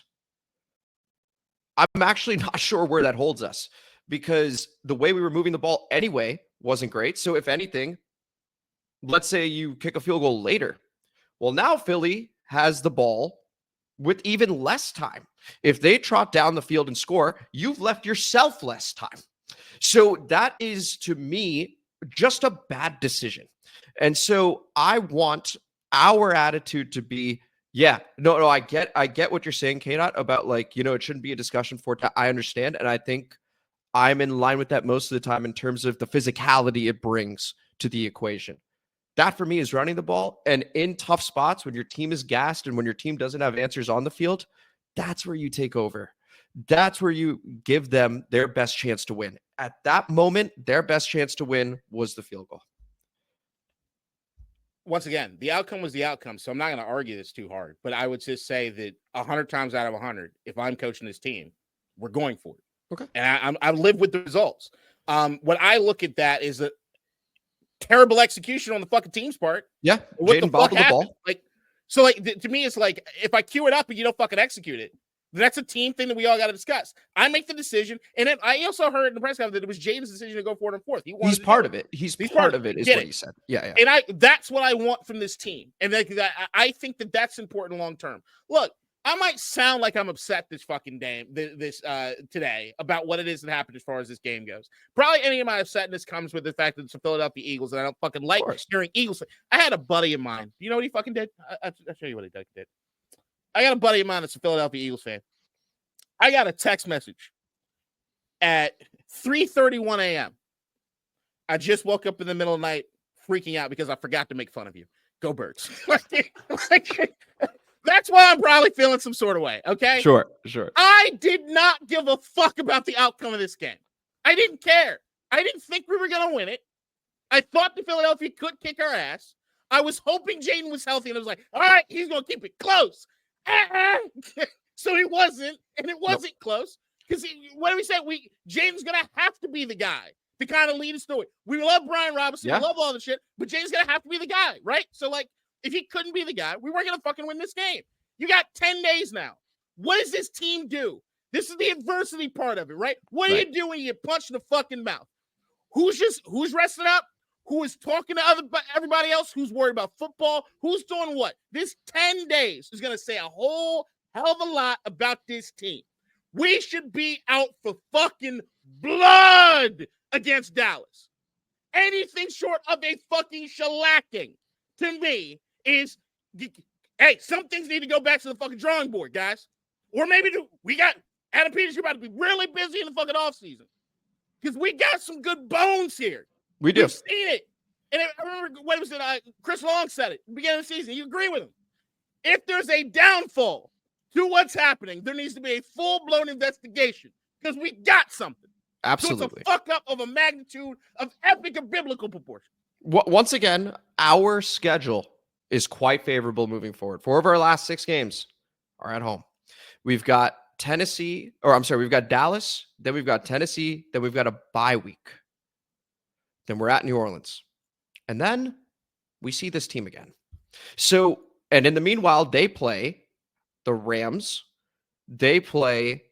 I'm actually not sure where that holds us because the way we were moving the ball anyway wasn't great. So if anything, let's say you kick a field goal later. Well, now Philly has the ball with even less time. If they trot down the field and score, you've left yourself less time. So that is, to me, just a bad decision. And so I want our attitude to be, I get what you're saying, K-Dot, about like, it shouldn't be a discussion for it. I understand. And I think I'm in line with that most of the time in terms of the physicality it brings to the equation. That for me is running the ball. And in tough spots, when your team is gassed and when your team doesn't have answers on the field, that's where you take over. That's where you give them their best chance to win. At that moment, their best chance to win was the field goal. Once again, the outcome was the outcome, so I'm not going to argue this too hard. But I would just say that 100 times out of 100, if I'm coaching this team, we're going for it. Okay. And I live with the results. What I look at that is a terrible execution on the fucking team's part. Yeah, what Jaden bobbled the ball. To me, it's like if I cue it up and you don't fucking execute it, that's a team thing that we all got to discuss. I make the decision, and then I also heard in the press conference that it was Jaden's decision to go forward and fourth. He's part of it. He's part of it, is what he said. Yeah. And that's what I want from this team, and I think that that's important long term. Look, I might sound like I'm upset this fucking day, today about what it is that happened as far as this game goes. Probably any of my upsetness comes with the fact that it's the Philadelphia Eagles, and I don't fucking like hearing Eagles. I had a buddy of mine. You know what he fucking did? I'll show you what he did. I got a buddy of mine that's a Philadelphia Eagles fan. I got a text message at 3:31 a.m. I just woke up in the middle of the night freaking out because I forgot to make fun of you. Go Birds. That's why I'm probably feeling some sort of way, okay? Sure. I did not give a fuck about the outcome of this game. I didn't care. I didn't think we were going to win it. I thought the Philadelphia could kick our ass. I was hoping Jaden was healthy, and I was like, all right, he's going to keep it close. So he wasn't, and it wasn't close because what do we say? Jaden's gonna have to be the guy to kind of lead us through it. We love Brian Robinson, we love all the shit, but Jaden's gonna have to be the guy, right? So like, if he couldn't be the guy, we weren't gonna fucking win this game. You got 10 days now. What does this team do? This is the adversity part of it, right? What do you do when you get punched in the fucking mouth? Who's resting up? Who is talking to everybody else? Who's worried about football? Who's doing what? This 10 days is going to say a whole hell of a lot about this team. We should be out for fucking blood against Dallas. Anything short of a fucking shellacking, to me, is, hey, some things need to go back to the fucking drawing board, guys. Or maybe we got Adam Peters, you're about to be really busy in the fucking offseason. Because we got some good bones here. We do. We've seen it. And I remember, what was it? Chris Long said it at the beginning of the season. You agree with him. If there's a downfall to what's happening, there needs to be a full-blown investigation because we got something. Absolutely. So it's a fuck-up of a magnitude of epic and biblical proportion. Once again, our schedule is quite favorable moving forward. 4 of our last 6 games are at home. We've got we've got Dallas, then we've got Tennessee, then we've got a bye week. Then we're at New Orleans. And then we see this team again. So, and in the meanwhile, they play the Rams. They play,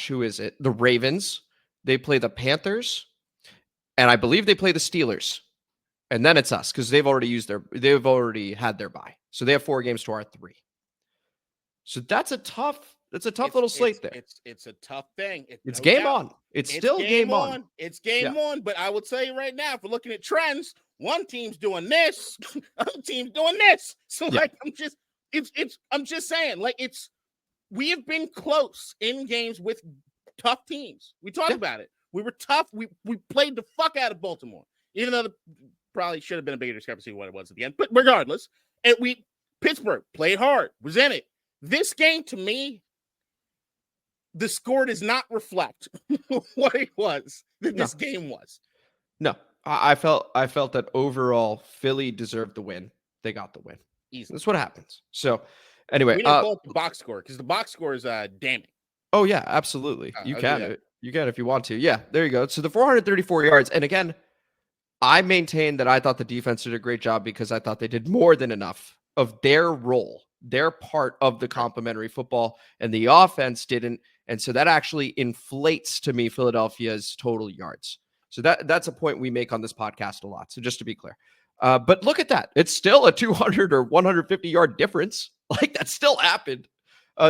who is it? The Ravens. They play the Panthers. And I believe they play the Steelers. And then it's us because they've already had their bye. So they have 4 games to our 3. So that's a tough It's a tough little slate there. It's a tough thing. It's no game doubt. on. It's still game on. It's game on. But I will tell you right now, if we're looking at trends, one team's doing this, other team's doing this. So like, I'm just saying, like, we have been close in games with tough teams. We talked about it. We were tough. We played the fuck out of Baltimore, even though probably should have been a bigger discrepancy than what it was at the end. But regardless, Pittsburgh played hard, was in it. This game, to me, the score does not reflect what it was that this game was. No, I felt that overall Philly deserved the win. They got the win. Easy. That's what happens. So anyway, we didn't pull up the box score because the box score is damning. Oh yeah, absolutely. You can if you want to. Yeah, there you go. So the 434 yards, and again, I maintain that I thought the defense did a great job because I thought they did more than enough of their role, their part of the complementary football, and the offense didn't. And so that actually inflates, to me, Philadelphia's total yards. So that's a point we make on this podcast a lot. So just to be clear. But look at that. It's still a 200 or 150 yard difference. Like, that still happened.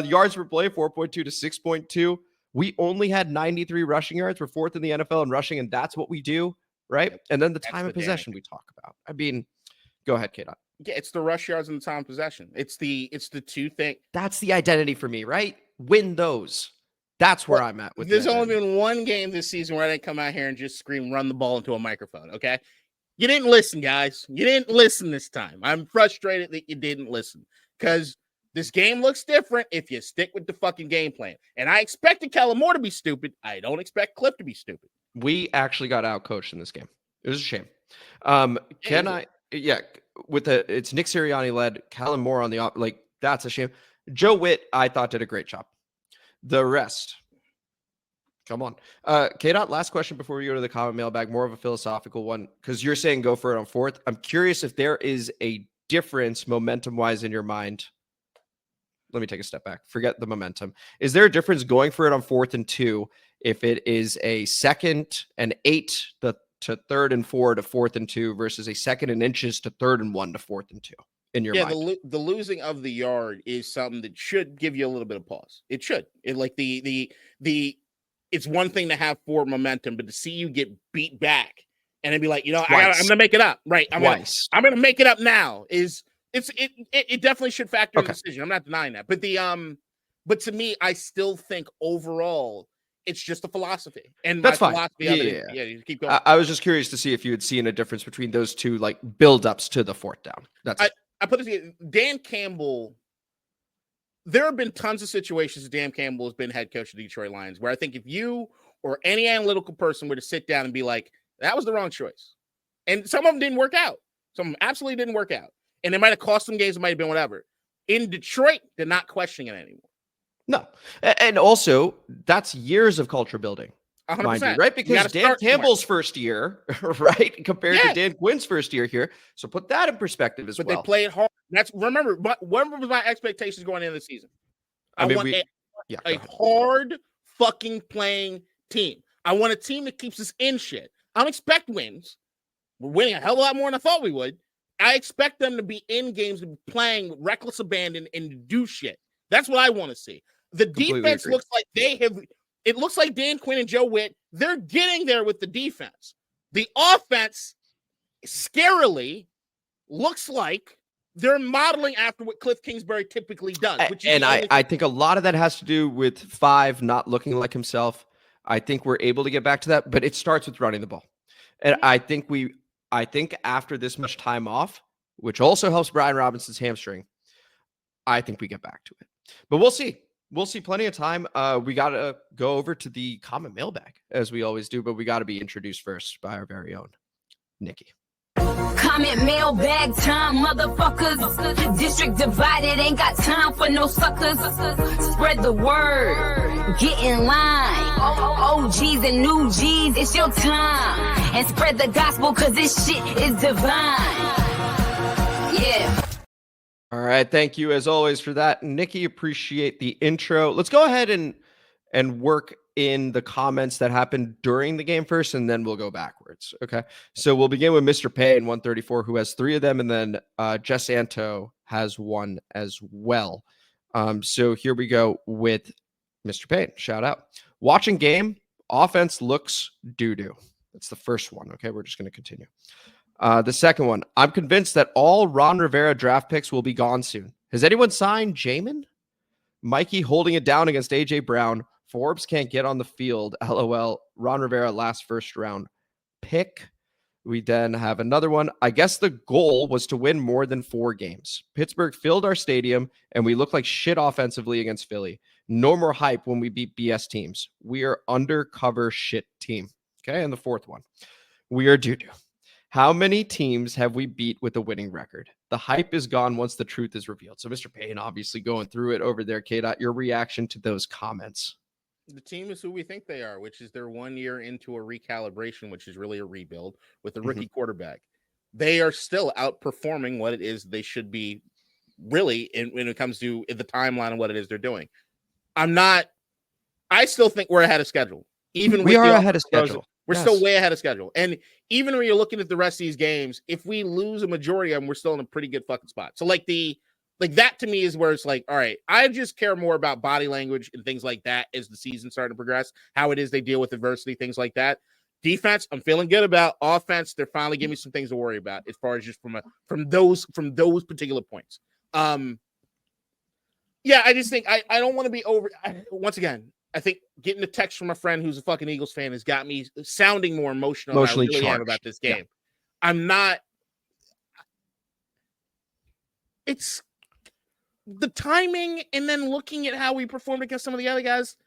Yards per play, 4.2 to 6.2. We only had 93 rushing yards. We're fourth in the NFL in rushing, and that's what we do, right? And then the time of possession we talk about. I mean, go ahead, K-Dot. Yeah, it's the rush yards and the time of possession. It's the two thing. That's the identity for me, right? Win those. That's where I'm at with There's only been one game this season where I didn't come out here and just scream, run the ball into a microphone, okay? You didn't listen, guys. You didn't listen this time. I'm frustrated that you didn't listen because this game looks different if you stick with the fucking game plan. And I expected Kellen Moore to be stupid. I don't expect Cliff to be stupid. We actually got outcoached in this game. It was a shame. It's Nick Sirianni led, Kellen Moore on the that's a shame. Joe Witt, I thought, did a great job. The rest, come on. K-Dot, last question before we go to the comment mailbag, more of a philosophical one, because you're saying go for it on fourth. I'm curious if there is a difference momentum-wise in your mind. Let me take a step back. Forget the momentum. Is there a difference going for it on 4th and 2 if it is a 2nd and 8 to 3rd and 4 to 4th and 2 versus a 2nd and inches to 3rd and 1 to 4th and 2? In your mind. Yeah, the losing of the yard is something that should give you a little bit of pause. It should. It's one thing to have forward momentum, but to see you get beat back and then be like, I'm gonna make it up. Right. I'm gonna make it up now. It definitely should factor in the decision. I'm not denying that. But to me, I still think overall it's just a philosophy. And that's fine. You keep going. I was just curious to see if you had seen a difference between those two like build-ups to the 4th down. I put this Dan Campbell. There have been tons of situations that Dan Campbell has been head coach of the Detroit Lions where I think if you or any analytical person were to sit down and be like, that was the wrong choice. And some of them didn't work out. Some of them absolutely didn't work out. And it might have cost them games. It might have been whatever. In Detroit, they're not questioning it anymore. No. And also, that's years of culture building. 100%. Mind you, right? Because Dan Campbell's first year, right, compared to Dan Quinn's first year here. So put that in perspective as well. But they played hard. Remember, what was my expectations going into the season? I want a hard fucking playing team. I want a team that keeps us in shit. I don't expect wins. We're winning a hell of a lot more than I thought we would. I expect them to be in games and playing with reckless abandon and do shit. That's what I want to see. The defense looks like it looks like Dan Quinn and Joe Witt, they're getting there with the defense. The offense, scarily, looks like they're modeling after what Cliff Kingsbury typically does. I think a lot of that has to do with Five not looking like himself. I think we're able to get back to that, but it starts with running the ball. And I think after this much time off, which also helps Brian Robinson's hamstring, I think we get back to it. But we'll see. We'll see plenty of time. We got to go over to the comment mailbag, as we always do, but we got to be introduced first by our very own Nikki. Comment mailbag time, motherfuckers. District divided, ain't got time for no suckers. Spread the word, get in line. OGs and new G's, it's your time. And spread the gospel, cause this shit is divine. Yeah. All right. Thank you, as always, for that. Nikki, appreciate the intro. Let's go ahead and work in the comments that happened during the game first, and then we'll go backwards. Okay. So we'll begin with Mr. Payne, 134, who has 3 of them, and then Jess Anto has 1 as well. So here we go with Mr. Payne. Shout out. Watching game, offense looks doo-doo. That's the first one. Okay, we're just going to continue. The second one, I'm convinced that all Ron Rivera draft picks will be gone soon. Has anyone signed Jamin? Mikey holding it down against A.J. Brown. Forbes can't get on the field. LOL. Ron Rivera last first round pick. We then have another one. I guess the goal was to win more than 4 games. Pittsburgh filled our stadium, and we look like shit offensively against Philly. No more hype when we beat BS teams. We are undercover shit team. Okay, and the fourth one. We are doo-doo. How many teams have we beat with a winning record? The hype is gone once the truth is revealed. So Mr. Payne obviously going through it over there. K-Dot, your reaction to those comments? The team is who we think they are, which is they're 1 year into a recalibration, which is really a rebuild with a rookie quarterback. They are still outperforming what it is they should be really when it comes to the timeline of what it is they're doing. I still think we're ahead of schedule. Even we are ahead of schedule. We're still way ahead of schedule. And even when you're looking at the rest of these games, if we lose a majority of them, we're still in a pretty good fucking spot. So like that to me is where it's like, all right, I just care more about body language and things like that as the season starting to progress, how it is they deal with adversity, things like that. Defense, I'm feeling good about. Offense, they're finally giving me some things to worry about as far as just from those particular points. Yeah, I just think I don't want to be over. Once again, I think getting a text from a friend who's a fucking Eagles fan has got me sounding more emotionally than I really am about this game. Yeah. I'm not. It's the timing, and then looking at how we performed against some of the other guys.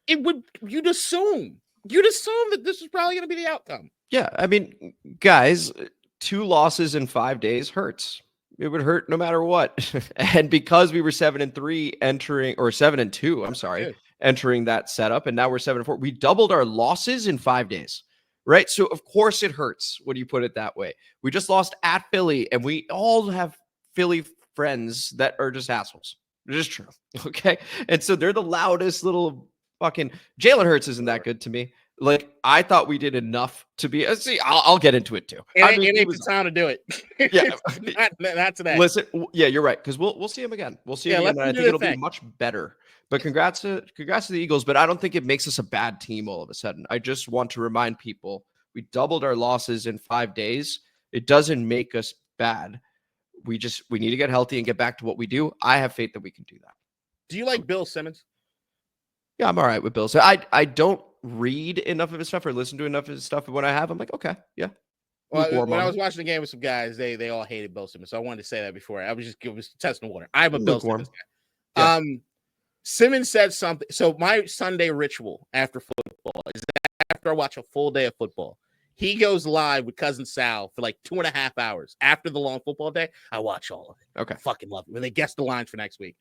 You'd assume that this is probably going to be the outcome. Yeah, I mean, guys, 2 losses in 5 days hurts. It would hurt no matter what. And because we were 7-3 entering, or 7-2, I'm sorry, entering that setup, and now we're 7-4, we doubled our losses in 5 days, right? So of course it hurts when you put it that way. We just lost at Philly, and we all have Philly friends that are just assholes. It is true. Okay. And so they're the loudest little fucking Jalen Hurts isn't that good to me. Like, I thought we did enough to be. See, I'll get into it too. It ain't the time to do it. Yeah, that's that. Listen, yeah, you're right, because we'll see him again. We'll see him again, and I think it'll be much better. But congrats to the Eagles. But I don't think it makes us a bad team all of a sudden. I just want to remind people we doubled our losses in 5 days. It doesn't make us bad. We need to get healthy and get back to what we do. I have faith that we can do that. Do you like Bill Simmons? Yeah, I'm all right with Bill. So I don't read enough of his stuff or listen to enough of his stuff. But when I have, I'm like, okay, yeah. Well, when I was watching the game with some guys, they all hated Bill Simmons. So I wanted to say that before. I was testing the water. I'm a Bill Simmons guy. Yeah. Simmons said something. So my Sunday ritual after football is after I watch a full day of football, he goes live with Cousin Sal for like 2.5 hours. After the long football day, I watch all of it. Okay. I fucking love it. When they guess the lines for next week.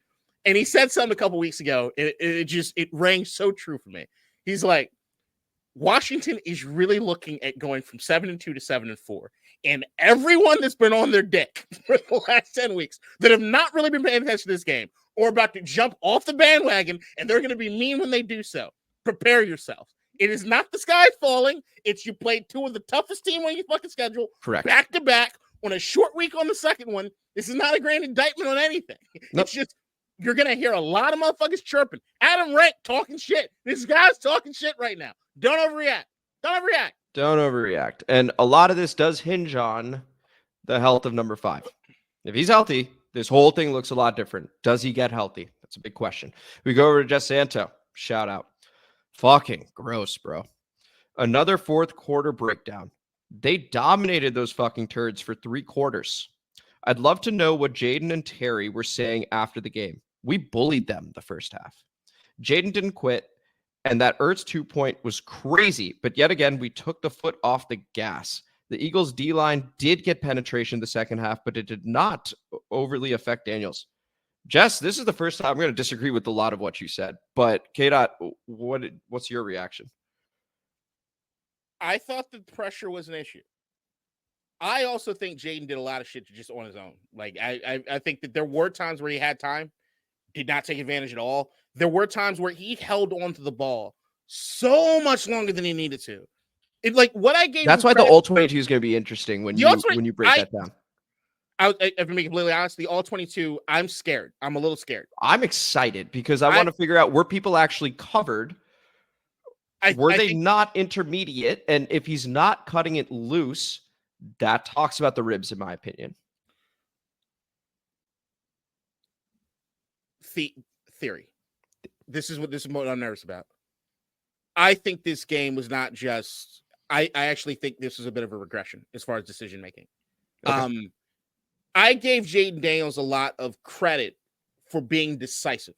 And he said something a couple weeks ago. It rang so true for me. He's like, Washington is really looking at going from 7-2 to 7-4. And everyone that's been on their dick for the last 10 weeks that have not really been paying attention to this game or about to jump off the bandwagon, and they're going to be mean when they do so. Prepare yourself. It is not the sky falling. It's you played 2 of the toughest team on your fucking schedule. Correct. Back to back on a short week on the second one. This is not a grand indictment on anything. Nope. It's just you're going to hear a lot of motherfuckers chirping. Adam Rank talking shit. This guy's talking shit right now. Don't overreact. Don't overreact. And a lot of this does hinge on the health of number 5. If he's healthy, this whole thing looks a lot different. Does he get healthy? That's a big question. We go over to Jess Santo. Shout out. Fucking gross, bro. Another fourth quarter breakdown. They dominated those fucking turds for 3 quarters. I'd love to know what Jaden and Terry were saying after the game. We bullied them the first half. Jaden didn't quit, and that Ertz 2-point was crazy, but yet again, we took the foot off the gas. The Eagles' D-line did get penetration the second half, but it did not overly affect Daniels. Jess, this is the first time I'm going to disagree with a lot of what you said, but K-Dot, what's your reaction? I thought the pressure was an issue. I also think Jaden did a lot of shit just on his own. Like, I think that there were times where he had time, did not take advantage at all. There were times where he held on to the ball so much longer than he needed to. It like what I gave. That's why the All-22 is going to be interesting when you break that down. if I'm being completely honest, the all 22, I'm scared. I'm a little scared. I'm excited because I want to figure out, were people actually covered? Were they not intermediate? And if he's not cutting it loose, that talks about the ribs, in my opinion. Theory. This is what I'm nervous about. I think this game was not just. I actually think this is a bit of a regression as far as decision making. Okay. I gave Jaden Daniels a lot of credit for being decisive.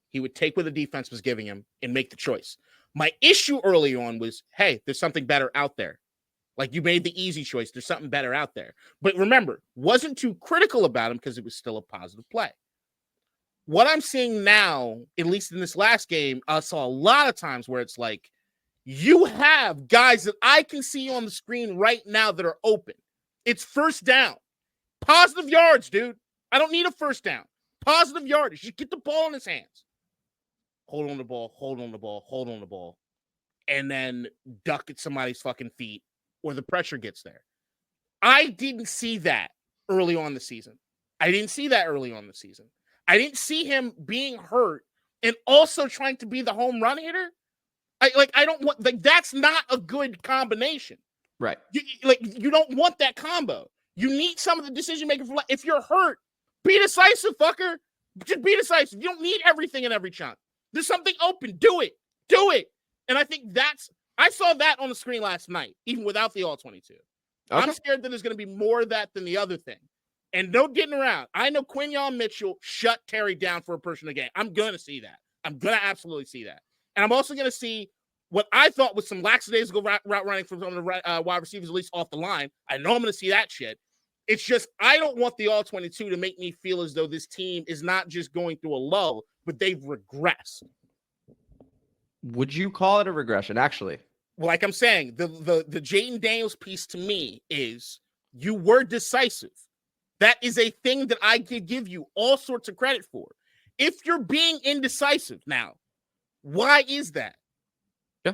He would take what the defense was giving him and make the choice. My issue early on was, hey, there's something better out there. Like, you made the easy choice. There's something better out there. But remember, wasn't too critical about him because it was still a positive play. What I'm seeing now, at least in this last game, I saw a lot of times where it's like, you have guys that I can see on the screen right now that are open. It's first down. Positive yards, dude. I don't need a first down. Positive yardage. Just get the ball in his hands. Hold on the ball, hold on the ball, hold on the ball. And then duck at somebody's fucking feet or the pressure gets there. I didn't see that early on the season. I didn't see him being hurt and also trying to be the home run hitter. I don't want, like, that's not a good combination. Right. You don't want that combo. You need some of the decision making for, if you're hurt, be decisive, fucker. Just be decisive. You don't need everything in every chunk. There's something open. Do it. And I think I saw that on the screen last night, even without the all 22. Okay. I'm scared that there's going to be more of that than the other thing. And no getting around. I know Quinyon Mitchell shut Terry down for a person a game. I'm going to see that. I'm going to absolutely see that. And I'm also going to see what I thought was some lackadaisical route running from some of the wide receivers, at least off the line. I know I'm going to see that shit. It's just, I don't want the all 22 to make me feel as though this team is not just going through a lull, but they've regressed. Would you call it a regression, actually? Well, like I'm saying, the Jaden Daniels piece to me is you were decisive. That is a thing that I could give you all sorts of credit for. If you're being indecisive now, why is that? Yeah.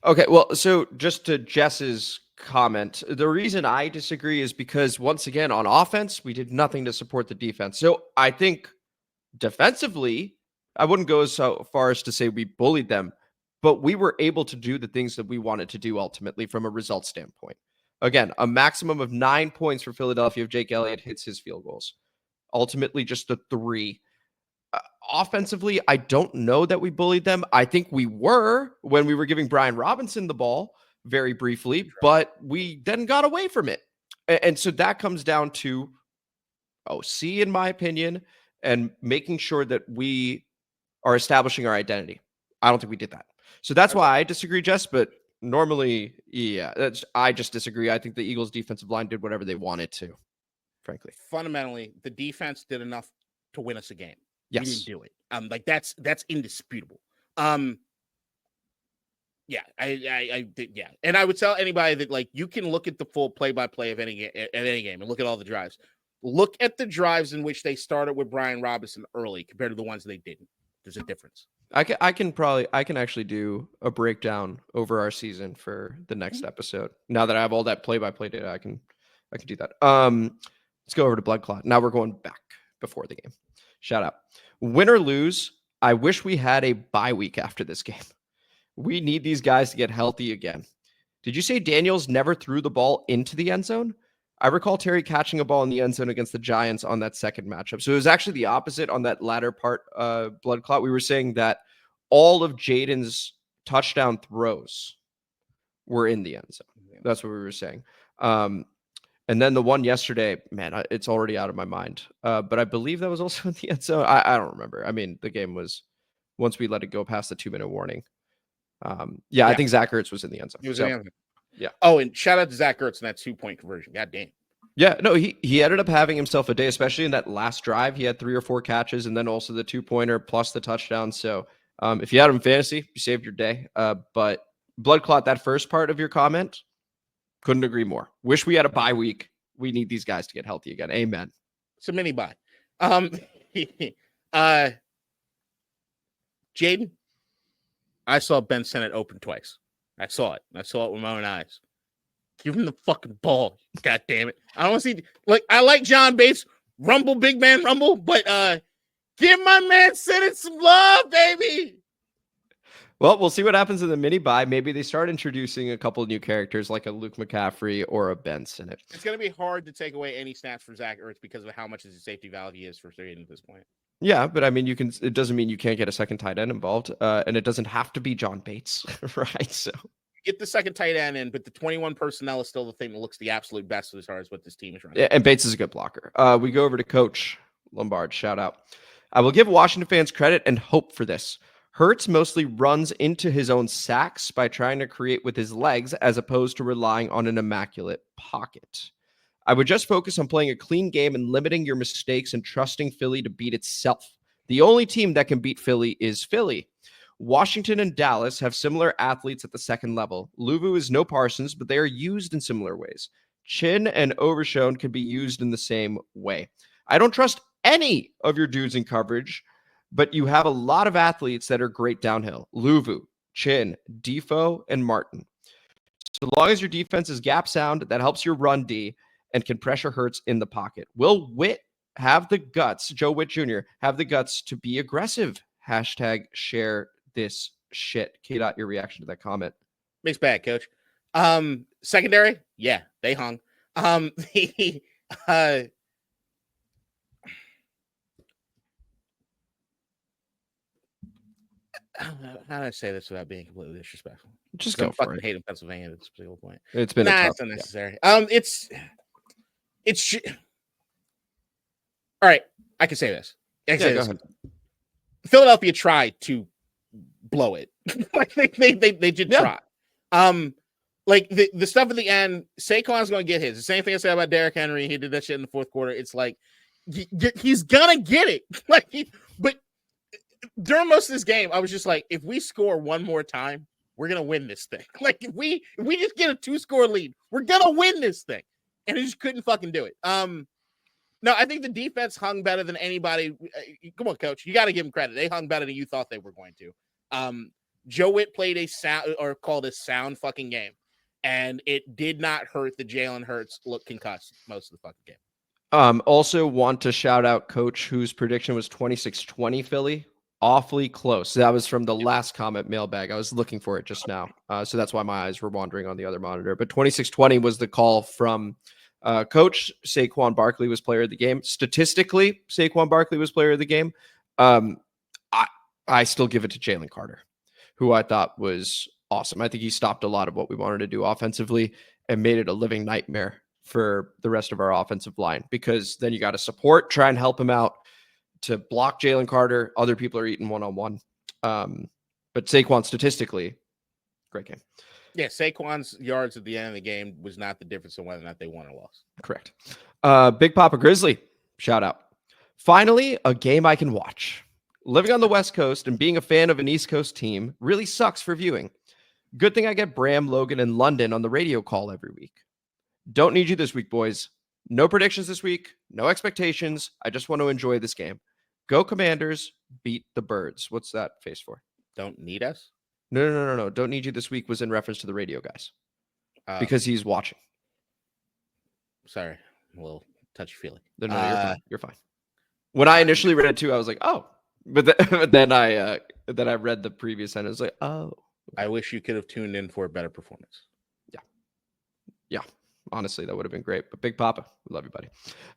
Okay, well, so just to Jess's comment, the reason I disagree is because, once again, on offense, we did nothing to support the defense. So I think defensively, I wouldn't go so far as to say we bullied them, but we were able to do the things that we wanted to do ultimately from a result standpoint. Again, a maximum of 9 points for Philadelphia if Jake Elliott hits his field goals. Ultimately, just the 3. Offensively, I don't know that we bullied them. I think we were when we were giving Brian Robinson the ball very briefly, but we then got away from it. And so that comes down to OC, in my opinion, and making sure that we are establishing our identity. I don't think we did that. So that's why I disagree, Jess, but normally, yeah, I just disagree. I think the Eagles' defensive line did whatever they wanted to, frankly. Fundamentally, the defense did enough to win us a game. Yes. We didn't do it. Like that's indisputable. Yeah, yeah. And I would tell anybody that, like, you can look at the full play-by-play of any game and look at all the drives. Look at the drives in which they started with Brian Robinson early compared to the ones they didn't. There's a difference. I can actually do a breakdown over our season for the next episode. Now that I have all that play-by-play data, I can do that. Let's go over to Blood Clot. Now we're going back before the game. Shout out. Win or lose, I wish we had a bye week after this game. We need these guys to get healthy again. Did you say Daniels never threw the ball into the end zone? I recall Terry catching a ball in the end zone against the Giants on that second matchup. So it was actually the opposite on that latter part, Blood Clot. We were saying that all of Jaden's touchdown throws were in the end zone. That's what we were saying. And then the one yesterday, man, it's already out of my mind. But I believe that was also in the end zone. I don't remember. I mean, the game was, once we let it go past the 2-minute warning. I think Zach Ertz was in the end zone. He was in the end zone. Yeah. Oh, and shout out to Zach Ertz in that 2-point conversion. God damn. Yeah, no, he ended up having himself a day, especially in that last drive. He had 3 or 4 catches and then also the 2-pointer plus the touchdown. So if you had him in fantasy, you saved your day. But Blood Clot, that first part of your comment, couldn't agree more. Wish we had a bye week. We need these guys to get healthy again. Amen. It's a mini bye. Jaden, I saw Ben Sinnott open twice. I saw it. I saw it with my own eyes. Give him the fucking ball. God damn it. I don't want to see, like, I like John Bates, Rumble, big man Rumble, but give my man Senate some love, baby. Well, we'll see what happens in the mini buy. Maybe they start introducing a couple of new characters like a Luke McCaffrey or a Ben Sinnott. It's going to be hard to take away any snaps from Zach Ertz because of how much his safety valve he is for trading at this point. Yeah, but I mean, it doesn't mean you can't get a second tight end involved, and it doesn't have to be John Bates, right? So get the second tight end in, but the 21 personnel is still the thing that looks the absolute best as far as what this team is running. Yeah, and Bates is a good blocker. We go over to Coach Lombard. Shout out. I will give Washington fans credit and hope for this. Hurts mostly runs into his own sacks by trying to create with his legs as opposed to relying on an immaculate pocket. I would just focus on playing a clean game and limiting your mistakes and trusting Philly to beat itself. The only team that can beat Philly is Philly. Washington and Dallas have similar athletes at the second level. Luvu is no Parsons, but they are used in similar ways. Chin and Overshone can be used in the same way. I don't trust any of your dudes in coverage, but you have a lot of athletes that are great downhill. Luvu, Chin, Defoe, and Martin. So long as your defense is gap sound, that helps your run D and can pressure Hurts in the pocket. Will Witt have the guts, Joe Witt Jr., have the guts to be aggressive? Hashtag share this shit. K-Dot, your reaction to that comment. Mixed bag, Coach. Secondary, yeah, they hung. How do I say this without being completely disrespectful? Just go for it. Hating Pennsylvania at this particular point. It's been it's unnecessary. Yeah. It's all right. I can say this. Go ahead. Philadelphia tried to blow it. Like they did try. Like the stuff at the end, Saquon's going to get his. The same thing I said about Derrick Henry. He did that shit in the fourth quarter. It's like he's gonna get it. But during most of this game, I was just like, if we score one more time, we're gonna win this thing. Like if we just get a 2-score lead, we're gonna win this thing. And he just couldn't fucking do it. No, I think the defense hung better than anybody. Come on, Coach, you got to give them credit. They hung better than you thought they were going to. Joe Witt played called a sound fucking game, and it did not hurt the Jalen Hurts look concussed most of the fucking game. Also want to shout out Coach, whose prediction was 26-20 Philly. Awfully close. That was from the last comment mailbag. I was looking for it just now. So that's why my eyes were wandering on the other monitor. But 26-20 was the call from Coach. Saquon Barkley was player of the game. Statistically, Saquon Barkley was player of the game. I still give it to Jalen Carter, who I thought was awesome. I think he stopped a lot of what we wanted to do offensively and made it a living nightmare for the rest of our offensive line, because then you got to support, try and help him out to block Jalen Carter. Other people are eating one-on-one. But Saquon statistically, great game. Yeah, Saquon's yards at the end of the game was not the difference in whether or not they won or lost. Correct. Big Papa Grizzly, shout out. Finally, a game I can watch. Living on the West Coast and being a fan of an East Coast team really sucks for viewing. Good thing I get Bram, Logan, and London on the radio call every week. Don't need you this week, boys. No predictions this week. No expectations. I just want to enjoy this game. Go Commanders. Beat the Birds. What's that face for? Don't need us? No. Don't need you this week was in reference to the radio guys. Because he's watching. Sorry. I'm a little touchy-feely. No, you're fine. You're fine. When I initially read it too, I was like, oh. But then I read the previous sentence. Like, oh. I wish you could have tuned in for a better performance. Yeah. Honestly, that would have been great. But Big Papa, we love you, buddy.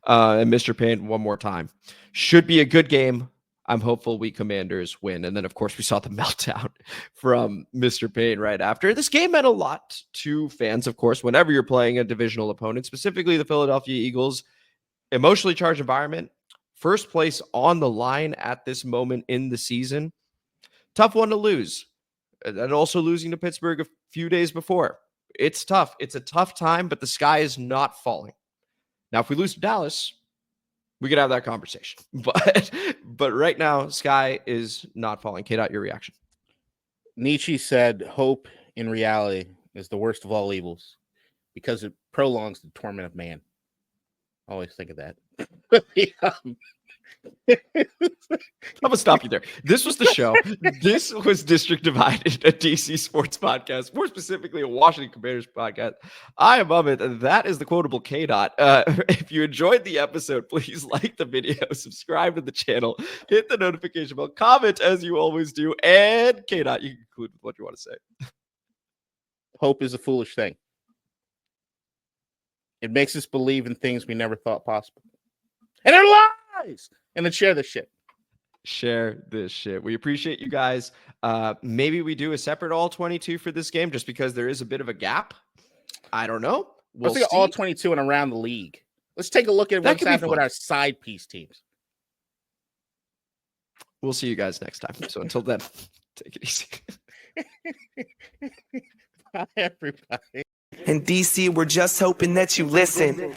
And Mr. Payne, one more time. Should be a good game. I'm hopeful we Commanders win. And then, of course, we saw the meltdown from Mr. Payne right after. This game meant a lot to fans, of course, whenever you're playing a divisional opponent, specifically the Philadelphia Eagles. Emotionally charged environment. First place on the line at this moment in the season. Tough one to lose. And also losing to Pittsburgh a few days before. It's tough. It's a tough time, but the sky is not falling. Now, if we lose to Dallas, we could have that conversation. But right now, sky is not falling. K-Dot, your reaction. Nietzsche said, hope in reality is the worst of all evils because it prolongs the torment of man. Always think of that. I'm gonna stop you there. This was the show. This was District Divided, a DC sports podcast, more specifically a Washington Commanders podcast. I am Amit, and that is the quotable K-Dot. If you enjoyed the episode, please like the video, subscribe to the channel, hit the notification bell, comment as you always do, and K-Dot, you can conclude with what you want to say. Hope is a foolish thing. It makes us believe in things we never thought possible. And they're lies! And then share this shit. Share this shit. We appreciate you guys. Maybe we do a separate all 22 for this game just because there is a bit of a gap. I don't know. Let's think all 22 and around the league. Let's take a look at what's happening with our side piece teams. We'll see you guys next time. So until then, take it easy. Bye, everybody. In DC, we're just hoping that you listen.